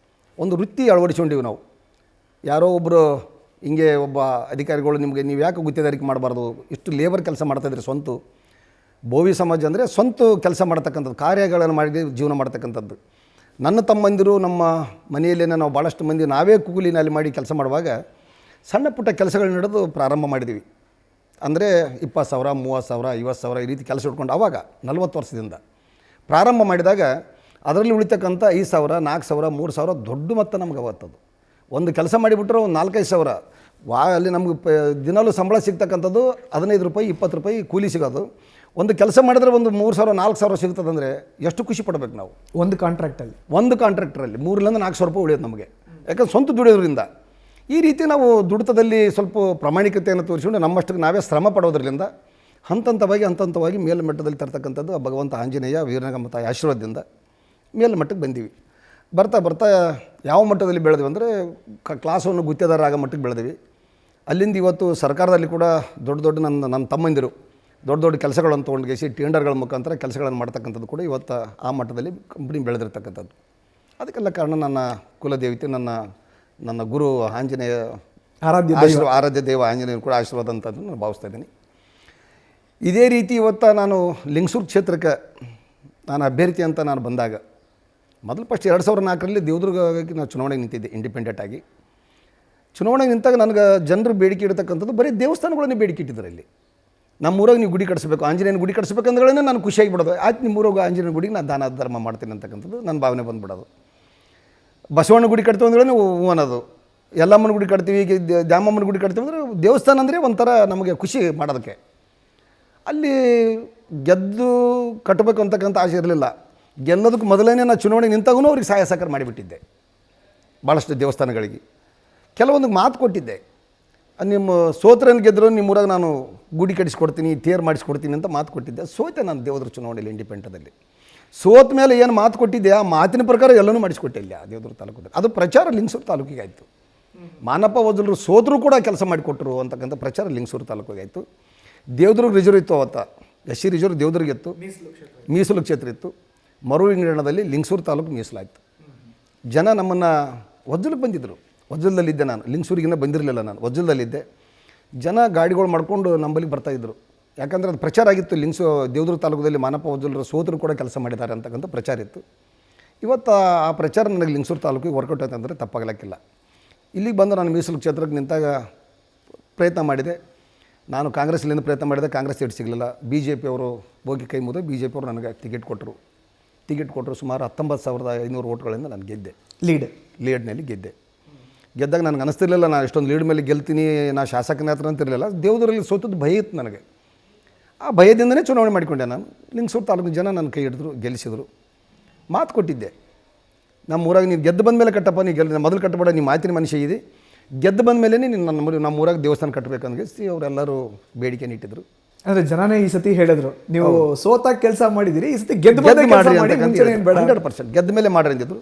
Speaker 2: ಒಂದು ವೃತ್ತಿ ಅಳವಡಿಸ್ಕೊಂಡಿವಿ ನಾವು. ಯಾರೋ ಒಬ್ಬರು ಹಿಂಗೆ ಒಬ್ಬ ಅಧಿಕಾರಿಗಳು ನಿಮಗೆ ನೀವು ಯಾಕೆ ಗುತ್ತಿಗೆದಾರಿಕೆ ಮಾಡಬಾರ್ದು, ಇಷ್ಟು ಲೇಬರ್ ಕೆಲಸ ಮಾಡ್ತಾಯಿದ್ರಿ ಸ್ವಂತ. ಬೋವಿ ಸಮಾಜ ಅಂದರೆ ಸ್ವಂತ ಕೆಲಸ ಮಾಡ್ತಕ್ಕಂಥದ್ದು, ಕಾರ್ಯಗಳನ್ನು ಮಾಡಿ ಜೀವನ ಮಾಡ್ತಕ್ಕಂಥದ್ದು. ನನ್ನ ತಮ್ಮಂದಿರು ನಮ್ಮ ಮನೆಯಲ್ಲೇನೆ ನಾವು ಭಾಳಷ್ಟು ಮಂದಿ ನಾವೇ ಕೂಲಿನಲ್ಲಿ ಮಾಡಿ ಕೆಲಸ ಮಾಡುವಾಗ ಸಣ್ಣ ಪುಟ್ಟ ಕೆಲಸಗಳು ನಡೆದು ಪ್ರಾರಂಭ ಮಾಡಿದ್ದೀವಿ. ಅಂದರೆ 20,000 30,000 50,000 ಈ ರೀತಿ ಕೆಲಸ ಇಟ್ಕೊಂಡು ಆವಾಗ 40 ವರ್ಷದಿಂದ ಪ್ರಾರಂಭ ಮಾಡಿದಾಗ ಅದರಲ್ಲಿ ಉಳಿತಕ್ಕಂಥ 5,000 4,000 3,000 ದೊಡ್ಡ ಮೊತ್ತ ನಮ್ಗೆ ಅವತ್ತದು. ಒಂದು ಕೆಲಸ ಮಾಡಿಬಿಟ್ರೆ ಒಂದು 4-5 ಸಾವಿರ ಅಲ್ಲಿ ನಮ್ಗೆ ದಿನಾಲೂ ಸಂಬಳ ಸಿಗ್ತಕ್ಕಂಥದ್ದು 15 ರೂಪಾಯಿ 20 ರೂಪಾಯಿ ಕೂಲಿ ಸಿಗೋದು. ಒಂದು ಕೆಲಸ ಮಾಡಿದ್ರೆ ಒಂದು 3,000 4,000 ಸಿಗ್ತದಂದರೆ ಎಷ್ಟು ಖುಷಿ ಪಡ್ಬೇಕು ನಾವು.
Speaker 1: ಒಂದು ಕಾಂಟ್ರಾಕ್ಟಲ್ಲಿ
Speaker 2: 3,000-4,000 ರೂಪಾಯಿ ಉಳಿಯೋದು ನಮಗೆ, ಯಾಕಂದ್ರೆ ಸ್ವಂತ ದುಡಿಯೋದ್ರಿಂದ. ಈ ರೀತಿ ನಾವು ದುಡಿತದಲ್ಲಿ ಸ್ವಲ್ಪ ಪ್ರಾಮಾಣಿಕತೆಯನ್ನು ತೋರಿಸಿಕೊಂಡು ನಮ್ಮಷ್ಟಕ್ಕೆ ನಾವೇ ಶ್ರಮ ಪಡೋದ್ರಿಂದ ಹಂತವಾಗಿ ಮೇಲ್ಮಟ್ಟದಲ್ಲಿ ತರ್ತಕ್ಕಂಥದ್ದು ಆ ಭಗವಂತ ಆಂಜನೇಯ ವೀರನಗಮ್ಮ ತಾಯಿ ಆಶೀರ್ವಾದದಿಂದ ಮೇಲ್ಮಟ್ಟಕ್ಕೆ ಬಂದೀವಿ. ಬರ್ತಾ ಯಾವ ಮಟ್ಟದಲ್ಲಿ ಬೆಳೆದ್ವಿ ಅಂದರೆ ಕ್ಲಾಸನ್ನು ಗುತ್ತಿಗೆದಾರ ಆಗೋ ಮಟ್ಟಕ್ಕೆ ಬೆಳೆದ್ವಿ. ಅಲ್ಲಿಂದ ಇವತ್ತು ಸರ್ಕಾರದಲ್ಲಿ ಕೂಡ ದೊಡ್ಡ ನನ್ನ ತಮ್ಮಂದಿರು ದೊಡ್ಡ ಕೆಲಸಗಳನ್ನು ತೊಗೊಂಡು ಟೆಂಡರ್ಗಳ ಮುಖಾಂತರ ಕೆಲಸಗಳನ್ನು ಮಾಡ್ತಕ್ಕಂಥದ್ದು ಕೂಡ ಇವತ್ತು ಆ ಮಟ್ಟದಲ್ಲಿ ಕಂಪ್ನಿ ಬೆಳೆದಿರ್ತಕ್ಕಂಥದ್ದು. ಅದಕ್ಕೆಲ್ಲ ಕಾರಣ ನನ್ನ ಕುಲದೇವತೆ, ನನ್ನ ಗುರು ಆಂಜನೇಯ ಆರಾಧ್ಯ ದೇವ ಆಂಜನೇಯನ ಕೂಡ ಆಶೀರ್ವಾದ ಅಂತ ನಾನು ಭಾವಿಸ್ತಾ ಇದ್ದೀನಿ. ಇದೇ ರೀತಿ ಇವತ್ತು ನಾನು ಲಿಂಗಸೂರು ಕ್ಷೇತ್ರಕ್ಕೆ ನಾನು ಅಭ್ಯರ್ಥಿ ಅಂತ ನಾನು ಬಂದಾಗ ಮೊದಲು ಫಸ್ಟ್ 2004ರಲ್ಲಿ ದೇವದುರ್ಗಕ್ಕೆ ನಾನು ಚುನಾವಣೆಗೆ ನಿಂತಿದ್ದೆ ಇಂಡಿಪೆಂಡೆಂಟ್ ಆಗಿ. ಚುನಾವಣೆಗೆ ನಿಂತಾಗ ನನಗೆ ಜನರು ಬೇಡಿಕೆ ಇಡ್ತಕ್ಕಂಥದ್ದು ಬರೀ ದೇವಸ್ಥಾನಗಳನ್ನೇ ಬೇಡಿಕೆ ಇಟ್ಟಿದ್ದಾರೆ. ಇಲ್ಲಿ ನಮ್ಮೂರಾಗ ನೀವು ಗುಡಿ ಕಟ್ಟಿಸ್ಬೇಕು, ಆಂಜನೇಯನ ಗುಡಿ ಕಟ್ಟಿಸ್ಬೇಕಂದ್ಗಳೇ ನಾನು ಖುಷಿಯಾಗಿ ಬಿಡೋದು. ಆಯ್ತು ನಿಮ್ಮೂರಾಗ ಆಂಜನೇಯನ ಗುಡಿಗೆ ನಾನು ದಾನ ಧರ್ಮ ಮಾಡ್ತೀನಿ ಅಂತಕ್ಕಂಥದ್ದು ನನ್ನ ಭಾವನೆ ಬಂದುಬಿಡೋದು. ಬಸವಣ್ಣ ಗುಡಿ ಕಟ್ತೀವಿ ಅಂದ್ಗಳೇ ಹೂ ಅನ್ನೋದು, ಯಲ್ಲಮ್ಮನ ಗುಡಿ ಕಟ್ತೀವಿ, ದ್ಯಾಮಮ್ಮನ ಗುಡಿ ಕಟ್ತೀವಿ ಅಂದರೆ ದೇವಸ್ಥಾನ ಅಂದರೆ ಒಂಥರ ನಮಗೆ ಖುಷಿ ಮಾಡೋದಕ್ಕೆ. ಅಲ್ಲಿ ಗೆದ್ದು ಕಟ್ಟಬೇಕು ಅಂತಕ್ಕಂಥ ಆಸೆ ಇರಲಿಲ್ಲ. ಗೆಲ್ಲೋದಕ್ಕೆ ಮೊದಲೇ ನಾನು ಚುನಾವಣೆಗೆ ನಿಂತಾಗೂ ಅವ್ರಿಗೆ ಸಹಾಯ ಸಹಕಾರ ಮಾಡಿಬಿಟ್ಟಿದ್ದೆ. ಭಾಳಷ್ಟು ದೇವಸ್ಥಾನಗಳಿಗೆ ಕೆಲವೊಂದು ಮಾತು ಕೊಟ್ಟಿದ್ದೆ, ನಿಮ್ಮ ಸೋತ್ರನ್ನು ಗೆದ್ದರೂ ನಿಮ್ಮೂರಾಗ ನಾನು ಗುಡಿ ಕಟ್ಟಿಸ್ಕೊಡ್ತೀನಿ, ತೇರು ಮಾಡಿಸ್ಕೊಡ್ತೀನಿ ಅಂತ ಮಾತು ಕೊಟ್ಟಿದ್ದೆ. ಸೋತೆ ನಾನು ದೇವದ್ರ ಚುನಾವಣೆಯಲ್ಲಿ ಇಂಡಿಪೆಂಡದಲ್ಲಿ. ಸೋತ ಮೇಲೆ ಏನು ಮಾತು ಕೊಟ್ಟಿದ್ದೆ ಆ ಮಾತಿನ ಪ್ರಕಾರ ಎಲ್ಲನೂ ಮಾಡಿಸ್ಕೊಟ್ಟಿಲ್ಲ ದೇವದುರ್ಗ ತಾಲೂಕಲ್ಲಿ. ಅದು ಪ್ರಚಾರ ಲಿಂಗಸೂರು ತಾಲೂಕಿಗೆ ಆಯಿತು. ಮಾನಪ್ಪ ವಜಲರು ಸೋತರು ಕೂಡ ಕೆಲಸ ಮಾಡಿಕೊಟ್ರು ಅಂತಕ್ಕಂಥ ಪ್ರಚಾರ ಲಿಂಗಸೂರು ತಾಲೂಕಿಗೆ ಆಯಿತು. ದೇವದುರ್ಗ ರಿಸರ್ವ್ ಇತ್ತು ಅವತ್ತು, ಎಸ್ ಸಿ ರಿಸರ್ವ್ ದೇವದುರ್ಗ ಇತ್ತು, ಮೀಸಲು ಕ್ಷೇತ್ರ ಇತ್ತು. ಮರು ವಿಂಗಡಣದಲ್ಲಿ ಲಿಂಗಸೂರು ತಾಲೂಕು ಮೀಸಲಾಯಿತು. ಜನ ನಮ್ಮನ್ನು ವಜ್ಜಲಕ್ಕೆ ಬಂದಿದ್ದರು. ವಜ್ಜಲದಲ್ಲಿದ್ದೆ ನಾನು, ಲಿಂಗಸೂರಿಗಿನ್ನ ಬಂದಿರಲಿಲ್ಲ. ನಾನು ವಜ್ಜಲದಲ್ಲಿದ್ದೆ. ಜನ ಗಾಡಿಗಳು ಮಾಡ್ಕೊಂಡು ನಂಬಲ್ಲಿ ಬರ್ತಾಯಿದ್ರು. ಯಾಕಂದರೆ ಅದು ಪ್ರಚಾರ ಆಗಿತ್ತು. ದೇವದುರ್ಗ ತಾಲೂಕದಲ್ಲಿ ಮಾನಪ್ಪ ವಜ್ಜಲರು ಸೋತರು ಕೂಡ ಕೆಲಸ ಮಾಡಿದ್ದಾರೆ ಅಂತಕ್ಕಂಥ ಪ್ರಚಾರ ಇತ್ತು. ಇವತ್ತು ಆ ಪ್ರಚಾರ ನನಗೆ ಲಿಂಗಸೂರು ತಾಲೂಕಿಗೆ ವರ್ಕೌಟ್ ಆಯ್ತು ಅಂದರೆ ತಪ್ಪಾಗಲಿಕ್ಕಿಲ್ಲ. ಇಲ್ಲಿಗೆ ಬಂದು ನಾನು ಮೀಸಲು ಕ್ಷೇತ್ರಕ್ಕೆ ನಿಂತಾಗ ಪ್ರಯತ್ನ ಮಾಡಿದೆ. ನಾನು ಕಾಂಗ್ರೆಸ್ಲಿಂದ ಪ್ರಯತ್ನ ಮಾಡಿದೆ, ಕಾಂಗ್ರೆಸ್ ಸೀಟ್ ಸಿಗಲಿಲ್ಲ. BJP ಅವರು ಹೋಗಿ ಕೈ ಮುಗಿದು BJP ಅವರು ನನಗೆ ಟಿಕೆಟ್ ಕೊಟ್ಟರು. ಸುಮಾರು 19,500 ಓಟ್ಗಳಿಂದ ನಾನು ಗೆದ್ದೆ. ಲೀಡ್ನಲ್ಲಿ ಗೆದ್ದಾಗ ನನಗೆ ಅನಿಸ್ತಿರ್ಲಿಲ್ಲ ನಾನು ಎಷ್ಟೊಂದು ಲೀಡ್ ಮೇಲೆ ಗೆಲ್ತೀನಿ, ನಾನು ಶಾಸಕನ ಹತ್ರ ಅಂತಿರಲಿಲ್ಲ. ದೇವದುರ್ಗದಲ್ಲಿ ಸೋತದ್ದು ಭಯ ಇತ್ತು ನನಗೆ. ಆ ಭಯದಿಂದನೇ ಚುನಾವಣೆ ಮಾಡಿಕೊಂಡೆ ನಾನು. ಲಿಂಗಸೂರು ತಾಲೂಕಿನ ಜನ ನನ್ನ ಕೈ ಹಿಡಿದ್ರು, ಗೆಲ್ಲಿಸಿದ್ರು. ಮಾತು ಕೊಟ್ಟಿದ್ದೆ, ನಮ್ಮ ಊರಾಗ ನೀನು ಗೆದ್ದು ಬಂದ ಮೇಲೆ ಕಟ್ಟಪ್ಪ, ನೀನು ಮೊದಲು ಕಟ್ಟಬೇಡ, ನಿಮ್ಮ ಮಾತಿನ ಮನುಷ್ಯ ಇದೆ, ಗೆದ್ದು ಬಂದ ಮೇಲೆ ನೀನು ನಮ್ಮ ಊರಾಗ ದೇವಸ್ಥಾನ ಕಟ್ಟಬೇಕಂದ್ರೆ ಅವರೆಲ್ಲರೂ ಬೇಡಿಕೆಯನ್ನು ಇಟ್ಟಿದ್ರು.
Speaker 1: ಅಂದರೆ ಜನನೇ ಈ ಸತಿ ಹೇಳಿದ್ರು ನೀವು ಸೋತಾಗ ಕೆಲಸ ಮಾಡಿದಿರಿ, ಈ ಸತಿ ಗೆದ್ದು ಮಾಡ್ರಿ
Speaker 2: 100% ಗೆದ್ದ ಮೇಲೆ ಮಾಡ್ರಿ ಅಂತಿದ್ರು.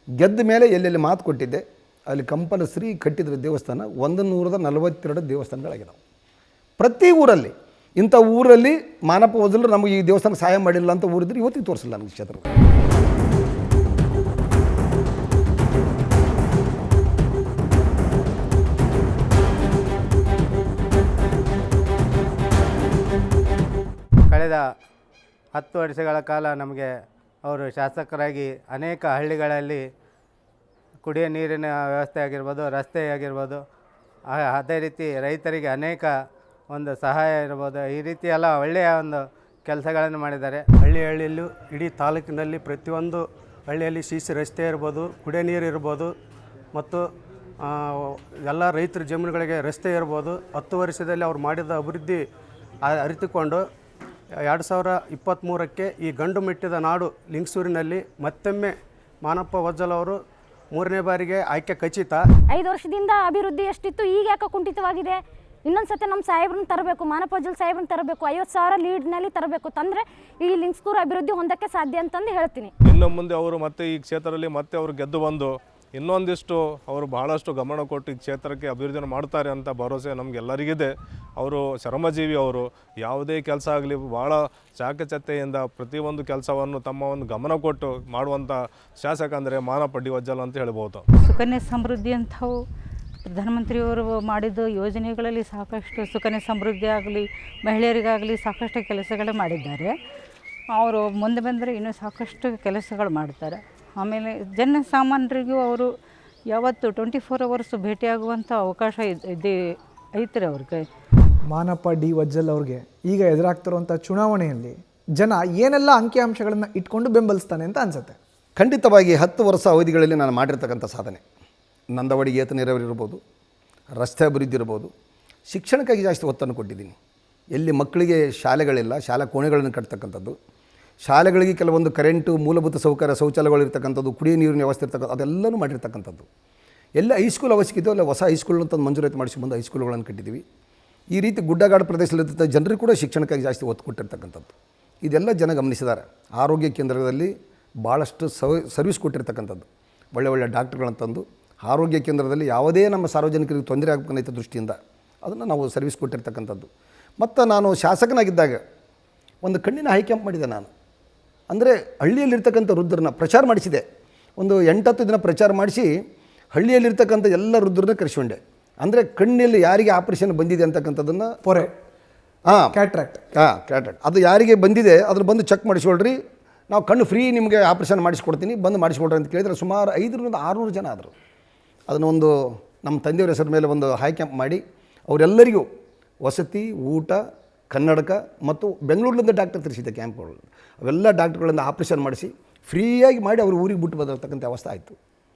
Speaker 2: ಗೆದ್ದ ಮೇಲೆ ಎಲ್ಲೆಲ್ಲಿ ಮಾತು ಕೊಟ್ಟಿದ್ದೆ ಅಲ್ಲಿ ಕಂಪಲ್ಸರಿ ಕಟ್ಟಿದ್ರು ದೇವಸ್ಥಾನ. 142 ದೇವಸ್ಥಾನಗಳಾಗಿದ್ದಾವೆ ಪ್ರತಿ ಊರಲ್ಲಿ. ಇಂಥ ಊರಲ್ಲಿ ಮಾನಪ್ಪ ವಜಲರು ನಮಗೆ ಈ ದೇವಸ್ಥಾನ ಸಹಾಯ ಮಾಡಿಲ್ಲ ಅಂತ ಊರಿದ್ರೆ ಇವತ್ತಿಗೆ ತೋರಿಸಿಲ್ಲ ನನಗೆ ಕ್ಷೇತ್ರ.
Speaker 3: ಕಳೆದ 10 ವರ್ಷಗಳ ಕಾಲ ನಮಗೆ ಅವರು ಶಾಸಕರಾಗಿ ಅನೇಕ ಹಳ್ಳಿಗಳಲ್ಲಿ ಕುಡಿಯೋ ನೀರಿನ ವ್ಯವಸ್ಥೆ ಆಗಿರ್ಬೋದು, ರಸ್ತೆ ಆಗಿರ್ಬೋದು, ಅದೇ ರೀತಿ ರೈತರಿಗೆ ಅನೇಕ ಒಂದು ಸಹಾಯ ಇರ್ಬೋದು, ಈ ರೀತಿ ಎಲ್ಲ ಒಳ್ಳೆಯ ಒಂದು ಕೆಲಸಗಳನ್ನು ಮಾಡಿದ್ದಾರೆ.
Speaker 4: ಹಳ್ಳಿಯಲ್ಲೂ ಇಡೀ ತಾಲೂಕಿನಲ್ಲಿ ಪ್ರತಿಯೊಂದು ಹಳ್ಳಿಯಲ್ಲಿ ಸಿಸಿ ರಸ್ತೆ ಇರ್ಬೋದು, ಕುಡಿಯೋ ನೀರು ಇರ್ಬೋದು, ಮತ್ತು ಎಲ್ಲ ರೈತರ ಜಮೀನುಗಳಿಗೆ ರಸ್ತೆ ಇರ್ಬೋದು. 10 ವರ್ಷದಲ್ಲಿ ಅವ್ರು ಮಾಡಿದ ಅಭಿವೃದ್ಧಿ ಅರಿತುಕೊಂಡು 2023ಕ್ಕೆ ಈ ಗಂಡು ಮೆಟ್ಟಿದ ನಾಡು ಲಿಂಗಸೂರಿನಲ್ಲಿ ಮತ್ತೊಮ್ಮೆ ಮಾನಪ್ಪ ವಜ್ಜಲ್ ಅವರು 3ನೇ ಬಾರಿಗೆ ಆಯ್ಕೆ ಖಚಿತ.
Speaker 5: 5 ವರ್ಷದಿಂದ ಅಭಿವೃದ್ಧಿ ಎಷ್ಟಿತ್ತು, ಈಗ ಯಾಕೆ ಕುಂಠಿತವಾಗಿದೆ? ಇನ್ನೊಂದು ಸತಿ ನಮ್ಮ ಸಾಹೇಬ್ರನ್ನ ತರಬೇಕು, ಮಾನಪ್ಪ ವಜ್ಜಲ್ ಸಾಹೇಬ್ರನ್ನ ತರಬೇಕು, 50,000 ಲೀಡ್ನಲ್ಲಿ ತರಬೇಕು, ತಂದರೆ ಈ ಲಿಂಗಸೂರು ಅಭಿವೃದ್ಧಿ ಹೊಂದಕ್ಕೆ ಸಾಧ್ಯ ಅಂತಂದು ಹೇಳ್ತೀನಿ.
Speaker 6: ಇನ್ನು ಮುಂದೆ ಅವರು ಮತ್ತೆ ಈ ಕ್ಷೇತ್ರದಲ್ಲಿ ಮತ್ತೆ ಅವರು ಗೆದ್ದು ಬಂದು ಇನ್ನೊಂದಿಷ್ಟು ಅವರು ಬಹಳಷ್ಟು ಗಮನ ಕೊಟ್ಟು ಈ ಕ್ಷೇತ್ರಕ್ಕೆ ಅಭಿವೃದ್ಧಿಯನ್ನು ಮಾಡ್ತಾರೆ ಅಂತ ಭರವಸೆ ನಮಗೆಲ್ಲರಿಗಿದೆ. ಅವರು ಶ್ರಮಜೀವಿ, ಅವರು ಯಾವುದೇ ಕೆಲಸ ಆಗಲಿ ಭಾಳ ಚಾಕಚಕ್ಯತೆಯಿಂದ ಪ್ರತಿಯೊಂದು ಕೆಲಸವನ್ನು ತಮ್ಮ ಒಂದು ಗಮನ ಕೊಟ್ಟು ಮಾಡುವಂಥ ಶಾಸಕ ಅಂದರೆ ಮಾನಪ್ಪ ಡಿ ವಜ್ಜಲ್ ಅಂತ ಹೇಳ್ಬೋದು.
Speaker 7: ಸುಕನ್ಯಾ ಸಮೃದ್ಧಿ ಅಂಥವು ಪ್ರಧಾನಮಂತ್ರಿಯವರು ಮಾಡಿದ ಯೋಜನೆಗಳಲ್ಲಿ ಸಾಕಷ್ಟು ಸುಕನ್ಯಾ ಸಮೃದ್ಧಿ ಆಗಲಿ ಮಹಿಳೆಯರಿಗಾಗಲಿ ಸಾಕಷ್ಟು ಕೆಲಸಗಳು ಮಾಡಿದ್ದಾರೆ. ಅವರು ಮುಂದೆ ಬಂದರೆ ಇನ್ನೂ ಸಾಕಷ್ಟು ಕೆಲಸಗಳು ಮಾಡ್ತಾರೆ. ಆಮೇಲೆ ಜನಸಾಮಾನ್ಯರಿಗೂ ಅವರು ಯಾವತ್ತು 24 ಅವರ್ಸ್ ಭೇಟಿಯಾಗುವಂಥ ಅವಕಾಶ ಇದೆ ಐತ್ರಿ ಅವ್ರಿಗೆ.
Speaker 1: ಮಾನಪ್ಪ ಡಿ ವಜ್ಜಲ್ ಅವ್ರಿಗೆ ಈಗ ಎದುರಾಗ್ತಿರುವಂಥ ಚುನಾವಣೆಯಲ್ಲಿ ಜನ ಏನೆಲ್ಲ ಅಂಕಿಅಂಶಗಳನ್ನು ಇಟ್ಕೊಂಡು ಬೆಂಬಲಿಸ್ತಾನೆ ಅಂತ ಅನ್ಸುತ್ತೆ?
Speaker 2: ಖಂಡಿತವಾಗಿ 10 ವರ್ಷ ಅವಧಿಗಳಲ್ಲಿ ನಾನು ಮಾಡಿರ್ತಕ್ಕಂಥ ಸಾಧನೆ, ನಂದವಾಡಿ ಏತ ನೀರಾವರಿ ಇರ್ಬೋದು, ರಸ್ತೆ ಅಭಿವೃದ್ಧಿ ಇರ್ಬೋದು, ಶಿಕ್ಷಣಕ್ಕಾಗಿ ಜಾಸ್ತಿ ಒತ್ತನ್ನು ಕೊಟ್ಟಿದ್ದೀನಿ. ಎಲ್ಲಿ ಮಕ್ಕಳಿಗೆ ಶಾಲೆಗಳಿಲ್ಲ, ಶಾಲಾ ಕೋಣೆಗಳನ್ನು ಕಟ್ತಕ್ಕಂಥದ್ದು, ಶಾಲೆಗಳಿಗೆ ಕೆಲವೊಂದು ಕರೆಂಟು, ಮೂಲಭೂತ ಸೌಕರ್ಯ, ಶೌಚಾಲಯಗಳು ಇರ್ತಕ್ಕಂಥದ್ದು, ಕುಡಿಯೋ ನೀರಿನ ವ್ಯವಸ್ಥೆ ಇರ್ತಕ್ಕಂಥ ಅದೆಲ್ಲನೂ ಮಾಡಿರ್ತಕ್ಕಂಥದ್ದು. ಎಲ್ಲ ಹೈಸ್ಕೂಲ್ ಅವಶ್ಯಕತೆ ಅಲ್ಲ, ಹೊಸ ಹೈಸ್ಕೂಲ್ ಅಂತ ಮಂಜೂರಾತಿ ಮಾಡಿಸಿ ಬಂದು ಹೈಸ್ಕೂಲ್ಗಳನ್ನು ಕಟ್ಟಿದ್ದೀವಿ. ಈ ರೀತಿ ಗುಡ್ಡಗಾಡು ಪ್ರದೇಶದಲ್ಲಿದ್ದ ಜನರಿಗೆ ಕೂಡ ಶಿಕ್ಷಣಕ್ಕಾಗಿ ಜಾಸ್ತಿ ಒತ್ತು ಕೊಟ್ಟಿರ್ತಕ್ಕಂಥದ್ದು ಇದೆಲ್ಲ ಜನ ಗಮನಿಸಿದ್ದಾರೆ. ಆರೋಗ್ಯ ಕೇಂದ್ರದಲ್ಲಿ ಭಾಳಷ್ಟು ಸರ್ವಿಸ್ ಕೊಟ್ಟಿರ್ತಕ್ಕಂಥದ್ದು, ಒಳ್ಳೆ ಡಾಕ್ಟ್ರುಗಳನ್ನು ತಂದು ಆರೋಗ್ಯ ಕೇಂದ್ರದಲ್ಲಿ ಯಾವುದೇ ನಮ್ಮ ಸಾರ್ವಜನಿಕರಿಗೆ ತೊಂದರೆ ಆಗಬೇಕನ್ನೈತ ದೃಷ್ಟಿಯಿಂದ ಅದನ್ನು ನಾವು ಸರ್ವಿಸ್ ಕೊಟ್ಟಿರ್ತಕ್ಕಂಥದ್ದು. ಮತ್ತು ನಾನು ಶಾಸಕನಾಗಿದ್ದಾಗ ಒಂದು ಕಣ್ಣಿನ ಹೈ ಕ್ಯಾಂಪ್ ಮಾಡಿದೆ ನಾನು. ಅಂದರೆ ಹಳ್ಳಿಯಲ್ಲಿರ್ತಕ್ಕಂಥ ವೃದ್ಧರನ್ನ ಪ್ರಚಾರ ಮಾಡಿಸಿದೆ. ಒಂದು 8-10 ದಿನ ಪ್ರಚಾರ ಮಾಡಿಸಿ ಹಳ್ಳಿಯಲ್ಲಿರ್ತಕ್ಕಂಥ ಎಲ್ಲ ವೃದ್ಧರನ್ನ ಕರೆಸ್ಕೊಂಡೆ. ಅಂದರೆ ಕಣ್ಣಲ್ಲಿ ಯಾರಿಗೆ ಆಪ್ರೇಷನ್ ಬಂದಿದೆ ಅಂತಕ್ಕಂಥದ್ದನ್ನು
Speaker 1: ಪೊರೆ ಕ್ಯಾಟ್ರಾಕ್ಟ್
Speaker 2: ಅದು ಯಾರಿಗೆ ಬಂದಿದೆ ಅದ್ರ ಬಂದು ಚೆಕ್ ಮಾಡಿಸ್ಕೊಳ್ರಿ, ನಾವು ಕಣ್ಣು ಫ್ರೀ ನಿಮಗೆ ಆಪ್ರೇಷನ್ ಮಾಡಿಸ್ಕೊಡ್ತೀನಿ, ಬಂದು ಮಾಡಿಸ್ಕೊಡ್ರಿ ಅಂತ ಕೇಳಿದರೆ ಸುಮಾರು 500-600 ಜನ ಆದರು. ಅದನ್ನೊಂದು ನಮ್ಮ ತಂದೆಯವರ ಹೆಸರ ಮೇಲೆ ಒಂದು ಹೈ ಕ್ಯಾಂಪ್ ಮಾಡಿ ಅವರೆಲ್ಲರಿಗೂ ವಸತಿ, ಊಟ, ಕನ್ನಡಕ ಮತ್ತು ಬೆಂಗಳೂರಿನಿಂದ ಡಾಕ್ಟರ್ ತರಿಸಿದ್ದೆ ಕ್ಯಾಂಪ್ಗಳು. ಅವೆಲ್ಲ ಡಾಕ್ಟ್ರುಗಳಿಂದ ಆಪ್ರೇಷನ್ ಮಾಡಿಸಿ ಫ್ರೀಯಾಗಿ ಮಾಡಿ ಅವರು ಊರಿಗೆ ಬಿಟ್ಟು ಬಂದಿರತಕ್ಕಂಥ ಅವಸ್ಥೆ ಆಯಿತು.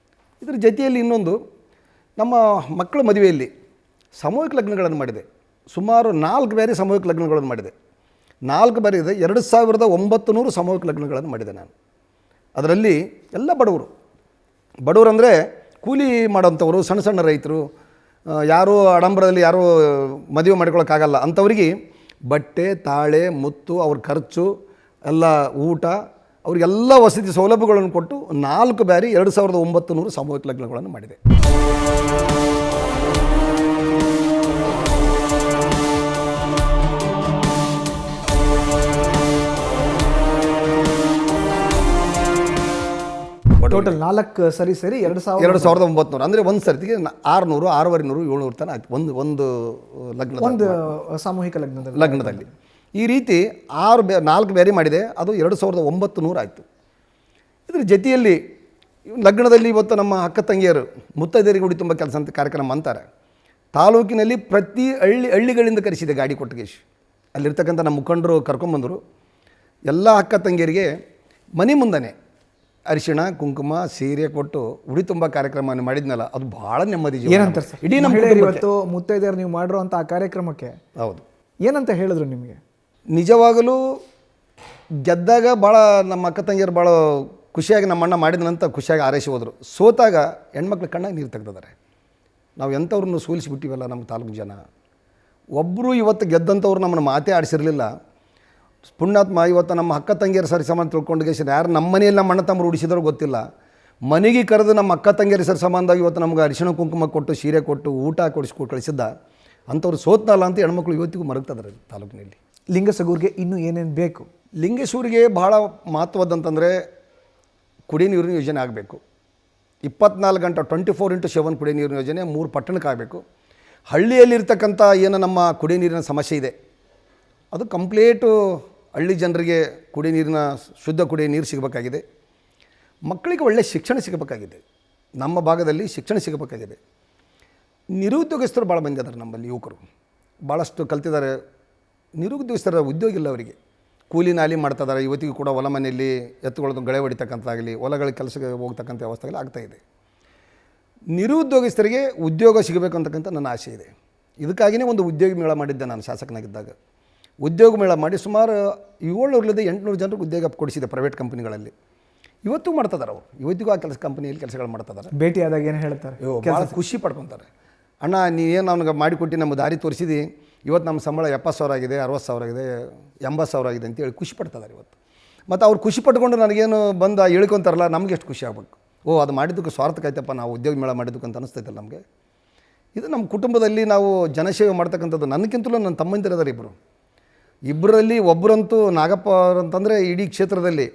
Speaker 2: ಇದ್ರ ಜೊತೆಯಲ್ಲಿ ಇನ್ನೊಂದು, ನಮ್ಮ ಮಕ್ಕಳ ಮದುವೆಯಲ್ಲಿ ಸಾಮೂಹಿಕ ಲಗ್ನಗಳನ್ನು ಮಾಡಿದೆ. ಸುಮಾರು 4 ಬೇರೆ ಸಾಮೂಹಿಕ ಲಗ್ನಗಳನ್ನು ಮಾಡಿದೆ. 4 ಬೇರೆ ಇದೆ, 2900 ಸಾಮೂಹಿಕ ಲಗ್ನಗಳನ್ನು ಮಾಡಿದೆ ನಾನು. ಅದರಲ್ಲಿ ಎಲ್ಲ ಬಡವರು ಅಂದರೆ ಕೂಲಿ ಮಾಡೋಂಥವ್ರು, ಸಣ್ಣ ಸಣ್ಣ ರೈತರು, ಯಾರೂ ಆಡಂಬರದಲ್ಲಿ ಯಾರೂ ಮದುವೆ ಮಾಡ್ಕೊಳ್ಳೋಕ್ಕಾಗಲ್ಲ ಅಂಥವ್ರಿಗೆ ಬಟ್ಟೆ, ತಾಳೆ, ಮುತ್ತು, ಅವ್ರ ಖರ್ಚು ಎಲ್ಲ, ಊಟ, ಅವರಿಗೆಲ್ಲ ವಸತಿ ಸೌಲಭ್ಯಗಳನ್ನು ಕೊಟ್ಟು 4 ಬಾರಿ 2900 ಸಾಮೂಹಿಕ ಲಗ್ನಗಳನ್ನು ಮಾಡಿದೆ.
Speaker 1: ಟೋಟಲ್ 4 ಸೇರಿ
Speaker 2: 2900 ಅಂದರೆ ಒಂದು ಸರ್ತಿಗೆ 600, 650, 700 ತನಕ ಆಯ್ತು ಒಂದು
Speaker 1: ಒಂದು ಸಾಮೂಹಿಕ
Speaker 2: ಲಗ್ನದಲ್ಲಿ. ಈ ರೀತಿ 4 ಬೇರೆ ಮಾಡಿದೆ, ಅದು 2900 ಆಯಿತು. ಇದ್ರ ಜೊತೆಯಲ್ಲಿ ಲಗ್ನದಲ್ಲಿ ಇವತ್ತು ನಮ್ಮ ಅಕ್ಕ ತಂಗಿಯರು ಮುತ್ತೈದೆಯರಿಗೆ ಉಡಿ ತುಂಬ ಕೆಲಸ ಅಂತ ಕಾರ್ಯಕ್ರಮ ಅಂತಾರೆ. ತಾಲೂಕಿನಲ್ಲಿ ಪ್ರತಿ ಹಳ್ಳಿಗಳಿಂದ ಕರೆಸಿದೆ ಗಾಡಿ ಕೊಟ್ಟಿಗೆ. ಅಲ್ಲಿರ್ತಕ್ಕಂಥ ನಮ್ಮ ಮುಖಂಡರು ಕರ್ಕೊಂಬಂದರು. ಎಲ್ಲ ಅಕ್ಕ ತಂಗಿಯರಿಗೆ ಮನೆ ಮುಂದನೆ ಅರಿಶಿಣ, ಕುಂಕುಮ, ಸೀರೆ ಕೊಟ್ಟು ಉಡಿ ತುಂಬ ಕಾರ್ಯಕ್ರಮ ಮಾಡಿದ್ನಲ್ಲ, ಅದು ಭಾಳ ನೆಮ್ಮದಿ.
Speaker 1: ಏನಂತಾರೆ ಸರ್ ಇಡೀ ನಮ್ಮ ಇವತ್ತು ಮುತ್ತೈದೆಯರು ನೀವು ಮಾಡಿರುವಂಥ ಆ ಕಾರ್ಯಕ್ರಮಕ್ಕೆ?
Speaker 2: ಹೌದು.
Speaker 1: ಏನಂತ ಹೇಳಿದ್ರು ನಿಮಗೆ?
Speaker 2: ನಿಜವಾಗಲೂ ಗೆದ್ದಾಗ ಭಾಳ ನಮ್ಮ ಅಕ್ಕ ತಂಗಿಯರು ಭಾಳ ಖುಷಿಯಾಗಿ ನಮ್ಮಣ್ಣ ಮಾಡಿದನಂತ ಖುಷಿಯಾಗಿ ಆರೈಸಿ ಹೋದರು. ಸೋತಾಗ ಹೆಣ್ಮಕ್ಳು ಕಣ್ಣಾಗಿ ನೀರು ತೆಗ್ದಿದ್ದಾರೆ. ನಾವು ಎಂಥವ್ರನ್ನು ಸೋಲಿಸಿಬಿಟ್ಟಿವಲ್ಲ ನಮ್ಮ ತಾಲೂಕು ಜನ. ಒಬ್ಬರು ಇವತ್ತು ಗೆದ್ದಂಥವ್ರು ನಮ್ಮನ್ನು ಮಾತೇ ಆಡಿಸಿರಲಿಲ್ಲ. ಪುಣ್ಯಾತ್ಮ ಇವತ್ತು ನಮ್ಮ ಅಕ್ಕ ತಂಗಿಯರ ಸರಿ ಸಮಾನ ತಿಳ್ಕೊಂಡು ಯಾರು ನಮ್ಮ ಮನೆಯಲ್ಲಿ ನಮ್ಮ ಅಣ್ಣ ತಮ್ಮರು ಉಡಿಸಿದ್ರು ಗೊತ್ತಿಲ್ಲ, ಮನೆಗೆ ಕರೆದು ನಮ್ಮ ಅಕ್ಕ ತಂಗಿಯರ ಸರಿ ಸಂಬಂಧವಾಗಿ ಇವತ್ತು ನಮ್ಗೆ ಅರಿಶಿಣ ಕುಂಕುಮ ಕೊಟ್ಟು, ಸೀರೆ ಕೊಟ್ಟು, ಊಟ ಕೊಡಿಸ್ಕೊಟ್ಟು ಕಳಿಸಿದ್ದ ಅಂಥವ್ರು ಸೋತ್ನಲ್ಲ ಅಂತ ಹೆಣ್ಮಕ್ಳು ಇವತ್ತಿಗೂ ಮರಗ್ತದಾರೆ ತಾಲೂಕಿನಲ್ಲಿ.
Speaker 1: ಲಿಂಗಸಗೂರಿಗೆ ಇನ್ನೂ ಏನೇನು ಬೇಕು?
Speaker 2: ಲಿಂಗೇಶ್ವರಿಗೆ ಭಾಳ ಮಹತ್ವದಂತಂದರೆ ಕುಡಿ ನೀರಿನ ಯೋಜನೆ ಆಗಬೇಕು. 24 ಗಂಟೆ 24x7 ಕುಡಿ ನೀರಿನ ಯೋಜನೆ 3 ಪಟ್ಟಣಕ್ಕೆ ಆಗಬೇಕು. ಹಳ್ಳಿಯಲ್ಲಿರ್ತಕ್ಕಂಥ ಏನು ನಮ್ಮ ಕುಡಿ ನೀರಿನ ಸಮಸ್ಯೆ ಇದೆ ಅದು ಕಂಪ್ಲೀಟು ಹಳ್ಳಿ ಜನರಿಗೆ ಕುಡಿ ನೀರಿನ ಶುದ್ಧ ಕುಡಿಯ ನೀರು ಸಿಗಬೇಕಾಗಿದೆ. ಮಕ್ಕಳಿಗೆ ಒಳ್ಳೆಯ ಶಿಕ್ಷಣ ಸಿಗಬೇಕಾಗಿದೆ. ನಮ್ಮ ಭಾಗದಲ್ಲಿ ಶಿಕ್ಷಣ ಸಿಗಬೇಕಾಗಿದೆ. ನಿರುದ್ಯೋಗಸ್ಥರು ಭಾಳ ಮಂದಿ ಅದಾರೆ ನಮ್ಮಲ್ಲಿ. ಯುವಕರು ಭಾಳಷ್ಟು ಕಲ್ತಿದ್ದಾರೆ. ನಿರುದ್ಯೋಗಸ್ಥರ ಉದ್ಯೋಗ ಇಲ್ಲ ಅವರಿಗೆ. ಕೂಲಿ ನಾಲಿ ಮಾಡ್ತಿದ್ದಾರೆ. ಇವತ್ತಿಗೂ ಕೂಡ ಹೊಲ ಮನೆಯಲ್ಲಿ ಎತ್ತುಗಳದ್ದು ಗಳೆ ಹೊಡಿತಕ್ಕಂಥಾಗಲಿ, ಹೊಲಗಳ ಕೆಲಸಕ್ಕೆ ಹೋಗ್ತಕ್ಕಂಥ ವ್ಯವಸ್ಥೆಗಳು ಆಗ್ತಾಯಿದೆ. ನಿರುದ್ಯೋಗಸ್ಥರಿಗೆ ಉದ್ಯೋಗ ಸಿಗಬೇಕು ಅಂತಕ್ಕಂಥ ನನ್ನ ಆಸೆ ಇದೆ. ಇದಕ್ಕಾಗಿಯೇ ಒಂದು ಉದ್ಯೋಗ ಮೇಳ ಮಾಡಿದ್ದೆ ನಾನು ಶಾಸಕನಾಗಿದ್ದಾಗ. ಉದ್ಯೋಗ ಮೇಳ ಮಾಡಿ ಸುಮಾರು 700-800 ಜನರಿಗೆ ಉದ್ಯೋಗ ಕೊಡಿಸಿದೆ ಪ್ರೈವೇಟ್ ಕಂಪ್ನಿಗಳಲ್ಲಿ. ಇವತ್ತು ಮಾಡ್ತಿದ್ದಾರೆ ಅವರು. ಇವತ್ತಿಗೂ ಆ ಕಂಪ್ನಿಯಲ್ಲಿ ಕೆಲಸಗಳು ಮಾಡ್ತಿದ್ದಾರೆ.
Speaker 1: ಭೇಟಿ ಆದಾಗ ಏನು ಹೇಳ್ತಾರೆ?
Speaker 2: ಭಾಳ ಖುಷಿ ಪಡ್ಕೊತಾರೆ. ಅಣ್ಣ ನೀವೇನು ನಮ್ಗೆ ಮಾಡಿಕೊಟ್ಟು ನಮ್ಮ ದಾರಿ ತೋರಿಸಿದಿ, ಇವತ್ತು ನಮ್ಮ ಸಂಬಳ 70,000 ಆಗಿದೆ, 60,000 ಆಗಿದೆ, 80,000 ಆಗಿದೆ ಅಂತೇಳಿ ಖುಷಿ ಪಡ್ತಿದ್ದಾರೆ ಇವತ್ತು. ಮತ್ತು ಅವ್ರು ಖುಷಿ ಪಟ್ಕೊಂಡು ನನಗೇನು ಬಂದು ಹೇಳ್ಕೊತಾರಲ್ಲ, ನಮ್ಗೆ ಎಷ್ಟು ಖುಷಿ ಆಗ್ಬೇಕು. ಅದು ಮಾಡಿದ್ದಕ್ಕೆ ಸ್ವಾರ್ಥಕ್ಕೆ ಆಯ್ತಪ್ಪ, ನಾವು ಉದ್ಯೋಗ ಮೇಳ ಮಾಡಿದ್ದಕ್ಕೆ ಅಂತ ಅನಿಸ್ತೈತಲ್ಲ ನಮಗೆ. ಇದು ನಮ್ಮ ಕುಟುಂಬದಲ್ಲಿ ನಾವು ಜನಸೇವೆ ಮಾಡ್ತಕ್ಕಂಥದ್ದು. ನನಗಿಂತಲೂ ನನ್ನ ತಮ್ಮಂದಿರದಾರೆ ಇಬ್ಬರಲ್ಲಿ ಒಬ್ಬರಂತೂ ನಾಗಪ್ಪ ಅಂತಂದರೆ ಇಡೀ ಕ್ಷೇತ್ರದಲ್ಲಿ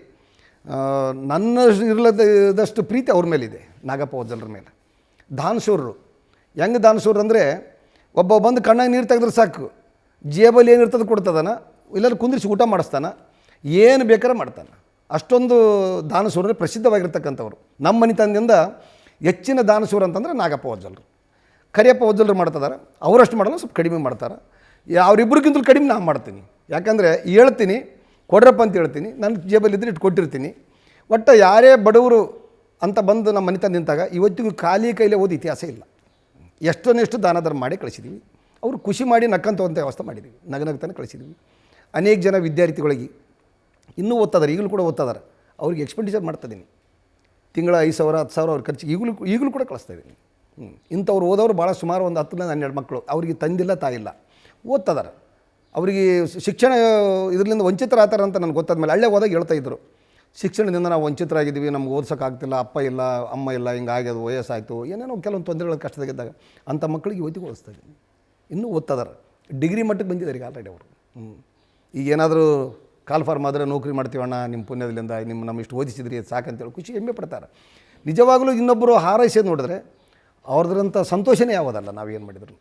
Speaker 2: ನನ್ನ ಇರಲದಷ್ಟು ಪ್ರೀತಿ ಅವ್ರ ಮೇಲಿದೆ, ನಾಗಪ್ಪ ವಜ್ಜಲರ ಮೇಲೆ. ದಾನಶೂರರು ಹೆಂಗೆ ದಾನಶೂರ ಅಂದರೆ ಒಬ್ಬ ಬಂದು ಕಣ್ಣಾಗ ನೀರು ತೆಗೆದ್ರೆ ಸಾಕು, ಜೇಬಲ್ಲಿ ಏನಿರ್ತದೆ ಕೊಡ್ತದಾನ, ಇಲ್ಲಾಂದ್ರೆ ಕುಂದಿರಿಸಿ ಊಟ ಮಾಡಿಸ್ತಾನೆ, ಏನು ಬೇಕಾದ್ರೆ ಮಾಡ್ತಾನೆ. ಅಷ್ಟೊಂದು ದಾನಶೂರರೇ ಪ್ರಸಿದ್ಧವಾಗಿರ್ತಕ್ಕಂಥವ್ರು. ನಮ್ಮ ಮನೆತನದಿಂದ ಹೆಚ್ಚಿನ ದಾನಶೂರ ಅಂತಂದರೆ ನಾಗಪ್ಪ ವಜ್ಜಲರು. ಕರಿಯಪ್ಪ ವಜ್ಜಲರು ಮಾಡ್ತಿದ್ದಾರೆ, ಅವರಷ್ಟು ಮಾಡಲ್ಲ, ಸ್ವಲ್ಪ ಕಡಿಮೆ ಮಾಡ್ತಾರೆ. ಅವರಿಬ್ಬರಿಗಿಂತಲೂ ಕಡಿಮೆ ನಾನು ಮಾಡ್ತೀನಿ. ಯಾಕಂದರೆ ಹೇಳ್ತೀನಿ ಕೊಡ್ರಪ್ಪ ಅಂತ ಹೇಳ್ತೀನಿ, ನನ್ನ ಜೇಬಲ್ಲಿದ್ದರೆ ಇಟ್ಟು ಕೊಟ್ಟಿರ್ತೀನಿ. ಒಟ್ಟು ಯಾರೇ ಬಡವರು ಅಂತ ಬಂದು ನಮ್ಮ ಮನೆತನ ನಿಂತಾಗ ಇವತ್ತಿಗೂ ಖಾಲಿ ಕೈಲೇ ಓದಿ ಇತಿಹಾಸ ಇಲ್ಲ. ಎಷ್ಟೊಂದೆಷ್ಟು ದಾನ ಧರ್ಮ ಮಾಡಿ ಕಳಿಸಿದ್ದೀವಿ. ಅವರು ಖುಷಿ ಮಾಡಿ ನಕ್ಕಂಥವಂಥ ವ್ಯವಸ್ಥೆ ಮಾಡಿದ್ದೀವಿ, ನಗನಗ್ತಾನೆ ಕಳಿಸಿದ್ದೀವಿ. ಅನೇಕ ಜನ ವಿದ್ಯಾರ್ಥಿಗಳಿಗೆ ಇನ್ನೂ ಓದ್ತಿದ್ದಾರೆ, ಈಗಲೂ ಕೂಡ ಓದ್ತಿದ್ದಾರೆ, ಅವ್ರಿಗೆ ಎಕ್ಸ್ಪೆಂಡಿಚರ್ ಮಾಡ್ತಾಯಿದ್ದೀನಿ. ತಿಂಗಳ 5,000 10,000 ಅವ್ರ ಖರ್ಚು ಈಗಲೂ ಕೂಡ ಕಳಿಸ್ತಾ ಇದ್ದೀನಿ. ಇಂಥವ್ರು ಓದೋರು ಭಾಳ ಸುಮಾರು ಒಂದು 10-12 ಮಕ್ಕಳು, ಅವರಿಗೆ ತಂದಿಲ್ಲ ತಾಯಿಲ್ಲ, ಓದ್ತಿದ್ದಾರೆ. ಅವರಿಗೆ ಶಿಕ್ಷಣ ಇದರಿಂದ ವಂಚಿತರಾಗ್ತಾರೆ ಅಂತ ನನಗೆ ಗೊತ್ತಾದ ಮೇಲೆ ಹಳ್ಳೆ ಹೋದಾಗ ಹೇಳ್ತಾಯಿದ್ರು, ಶಿಕ್ಷಣದಿಂದ ನಾವು ವಂಚಿತರಾಗಿದ್ದೀವಿ, ನಮ್ಗೆ ಓದ್ಸೋಕ್ಕಾಗ್ತಿಲ್ಲ, ಅಪ್ಪ ಇಲ್ಲ ಅಮ್ಮ ಇಲ್ಲ, ಹಿಂಗಾಗ್ಯದು, ವಯಸ್ಸಾಯಿತು, ಏನೇನೋ ಕೆಲವೊಂದು ತೊಂದರೆಗಳ ಕಷ್ಟದಾಗಿದ್ದಾಗ ಅಂಥ ಮಕ್ಕಳಿಗೆ ಇವತ್ತಿಗೂ ಓದಿಸ್ತಾ ಇದ್ದೀನಿ. ಇನ್ನೂ ಓದ್ತಿದ್ದಾರೆ, ಡಿಗ್ರಿ ಮಟ್ಟಕ್ಕೆ ಬಂದಿದ್ದಾರೆ ಈಗ ಆಲ್ರೆಡಿ ಅವರು. ಈಗ ಏನಾದರೂ ಕಾಲ್ ಫಾರ್ಮ್ ಆದರೆ ನೌಕರಿ ಮಾಡ್ತೀವಣ್ಣ ನಿಮ್ಮ ಪುಣ್ಯದಿಂದ, ನಮ್ಮ ಇಷ್ಟು ಓದಿಸಿದ್ರಿ ಅದು ಸಾಕಂತೇಳಿ ಖುಷಿ ಹೆಮ್ಮೆ ಪಡ್ತಾರೆ. ನಿಜವಾಗಲೂ ಇನ್ನೊಬ್ಬರು ಹಾರೈಸೋದು ನೋಡಿದ್ರೆ ಅವ್ರದ್ರಂಥ ಸಂತೋಷನೇ ಯಾವುದಲ್ಲ ನಾವೇನು ಮಾಡಿದ್ರು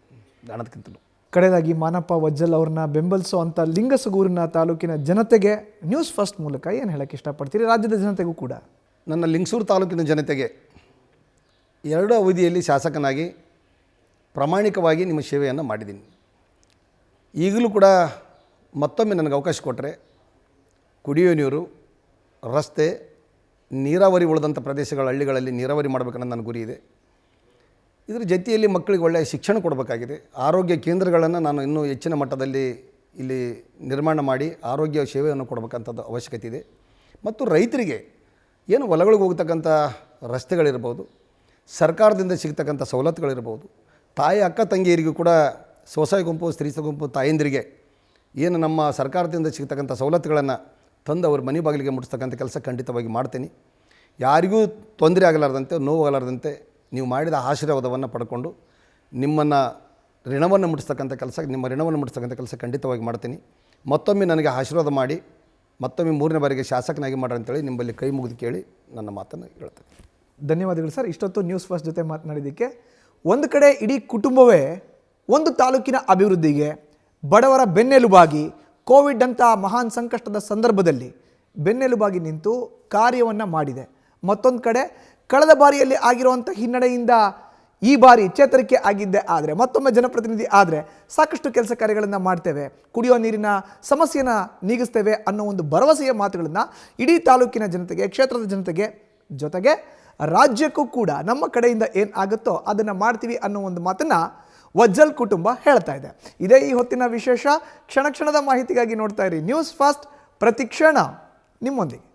Speaker 2: ದಾನದಕ್ಕಿಂತಲೂ.
Speaker 1: ಕಡೆಯದಾಗಿ ಮಾನಪ್ಪ ವಜ್ಜಲ್ ಅವ್ರನ್ನ ಬೆಂಬಲಿಸುವಂಥ ಲಿಂಗಸಗೂರಿನ ತಾಲೂಕಿನ ಜನತೆಗೆ ನ್ಯೂಸ್ ಫಸ್ಟ್ ಮೂಲಕ ಏನು ಹೇಳೋಕ್ಕೆ ಇಷ್ಟಪಡ್ತೀರಿ, ರಾಜ್ಯದ ಜನತೆಗೂ ಕೂಡ?
Speaker 2: ನನ್ನ ಲಿಂಗಸೂರು ತಾಲೂಕಿನ ಜನತೆಗೆ 2 ಅವಧಿಯಲ್ಲಿ ಶಾಸಕನಾಗಿ ಪ್ರಾಮಾಣಿಕವಾಗಿ ನಿಮ್ಮ ಸೇವೆಯನ್ನು ಮಾಡಿದ್ದೀನಿ. ಈಗಲೂ ಕೂಡ ಮತ್ತೊಮ್ಮೆ ನನಗೆ ಅವಕಾಶ ಕೊಟ್ಟರೆ ಕುಡಿಯೋ ನೀರು, ರಸ್ತೆ, ನೀರಾವರಿ ಉಳಿದಂಥ ಪ್ರದೇಶಗಳ ಹಳ್ಳಿಗಳಲ್ಲಿ ನೀರಾವರಿ ಮಾಡಬೇಕನ್ನೋ ನನ್ನ ಗುರಿ ಇದೆ. ಇದರ ಜೊತೆಯಲ್ಲಿ ಮಕ್ಕಳಿಗೆ ಒಳ್ಳೆಯ ಶಿಕ್ಷಣ ಕೊಡಬೇಕಾಗಿದೆ. ಆರೋಗ್ಯ ಕೇಂದ್ರಗಳನ್ನು ನಾನು ಇನ್ನೂ ಹೆಚ್ಚಿನ ಮಟ್ಟದಲ್ಲಿ ಇಲ್ಲಿ ನಿರ್ಮಾಣ ಮಾಡಿ ಆರೋಗ್ಯ ಸೇವೆಯನ್ನು ಕೊಡಬೇಕಂಥದ್ದು ಅವಶ್ಯಕತೆ ಇದೆ. ಮತ್ತು ರೈತರಿಗೆ ಏನು ಹೊಲಗಳಿಗೆ ಹೋಗ್ತಕ್ಕಂಥ ರಸ್ತೆಗಳಿರ್ಬೋದು, ಸರ್ಕಾರದಿಂದ ಸಿಗ್ತಕ್ಕಂಥ ಸವಲತ್ತುಗಳಿರ್ಬೋದು, ತಾಯಿ ಅಕ್ಕ ತಂಗಿಯರಿಗೂ ಕೂಡ ಸ್ವಸಹಾಯ ಗುಂಪು, ಸ್ತ್ರೀ ಗುಂಪು ತಾಯಂದಿರಿಗೆ ಏನು ನಮ್ಮ ಸರ್ಕಾರದಿಂದ ಸಿಗ್ತಕ್ಕಂಥ ಸವಲತ್ತುಗಳನ್ನು ತಂದು ಅವ್ರ ಮನೆ ಬಾಗಿಲಿಗೆ ಮುಟ್ಟಿಸ್ತಕ್ಕಂಥ ಕೆಲಸ ಖಂಡಿತವಾಗಿ ಮಾಡ್ತೀನಿ. ಯಾರಿಗೂ ತೊಂದರೆ ಆಗಲಾರ್ದಂತೆ, ನೋವಾಗಲಾರ್ದಂತೆ ನೀವು ಮಾಡಿದ ಆಶೀರ್ವಾದವನ್ನು ಪಡ್ಕೊಂಡು ನಿಮ್ಮನ್ನು ಋಣವನ್ನು ಮುಟ್ಟಿಸ್ತಕ್ಕಂಥ ಕೆಲಸ ಖಂಡಿತವಾಗಿ ಮಾಡ್ತೀನಿ. ಮತ್ತೊಮ್ಮೆ ನನಗೆ ಆಶೀರ್ವಾದ ಮಾಡಿ ಮತ್ತೊಮ್ಮೆ 3ನೇ ಬಾರಿಗೆ ಶಾಸಕನಾಗಿ ಮಾಡ್ರಿ ಅಂತೇಳಿ ನಿಮ್ಮಲ್ಲಿ ಕೈ ಮುಗಿದು ಕೇಳಿ ನನ್ನ ಮಾತನ್ನು ಹೇಳ್ತೇನೆ.
Speaker 1: ಧನ್ಯವಾದಗಳು ಸರ್. ಇಷ್ಟೊತ್ತು ನ್ಯೂಸ್ ಫಸ್ಟ್ ಜೊತೆ ಮಾತನಾಡಿದ್ದಕ್ಕೆ. ಒಂದು ಕಡೆ ಇಡೀ ಕುಟುಂಬವೇ ಒಂದು ತಾಲೂಕಿನ ಅಭಿವೃದ್ಧಿಗೆ ಬಡವರ ಬೆನ್ನೆಲುಬಾಗಿ ಕೋವಿಡ್ ಅಂತ ಮಹಾನ್ ಸಂಕಷ್ಟದ ಸಂದರ್ಭದಲ್ಲಿ ಬೆನ್ನೆಲುಬಾಗಿ ನಿಂತು ಕಾರ್ಯವನ್ನು ಮಾಡಿದೆ. ಮತ್ತೊಂದು ಕಡೆ ಕಳೆದ ಬಾರಿಯಲ್ಲಿ ಆಗಿರುವಂಥ ಹಿನ್ನಡೆಯಿಂದ ಈ ಬಾರಿ ಚೇತರಿಕೆ ಆಗಿದ್ದೆ ಆದರೆ ಮತ್ತೊಮ್ಮೆ ಜನಪ್ರತಿನಿಧಿ ಆದರೆ ಸಾಕಷ್ಟು ಕೆಲಸ ಕಾರ್ಯಗಳನ್ನು ಮಾಡ್ತೇವೆ, ಕುಡಿಯೋ ನೀರಿನ ಸಮಸ್ಯೆನ ನೀಗಿಸ್ತೇವೆ ಅನ್ನೋ ಒಂದು ಭರವಸೆಯ ಮಾತುಗಳನ್ನು ಇಡೀ ತಾಲೂಕಿನ ಜನತೆಗೆ, ಕ್ಷೇತ್ರದ ಜನತೆಗೆ, ಜೊತೆಗೆ ರಾಜ್ಯಕ್ಕೂ ಕೂಡ ನಮ್ಮ ಕಡೆಯಿಂದ ಏನು ಆಗುತ್ತೋ ಅದನ್ನು ಮಾಡ್ತೀವಿ ಅನ್ನೋ ಒಂದು ಮಾತನ್ನು ವಜ್ಜಲ್ ಕುಟುಂಬ ಹೇಳ್ತಾ ಇದೆ. ಇದೇ ಈ ಹೊತ್ತಿನ ವಿಶೇಷ. ಕ್ಷಣ ಕ್ಷಣದ ಮಾಹಿತಿಗಾಗಿ ನೋಡ್ತಾ ಇರಿ ನ್ಯೂಸ್ ಫಾಸ್ಟ್, ಪ್ರತಿ ಕ್ಷಣ ನಿಮ್ಮೊಂದಿಗೆ.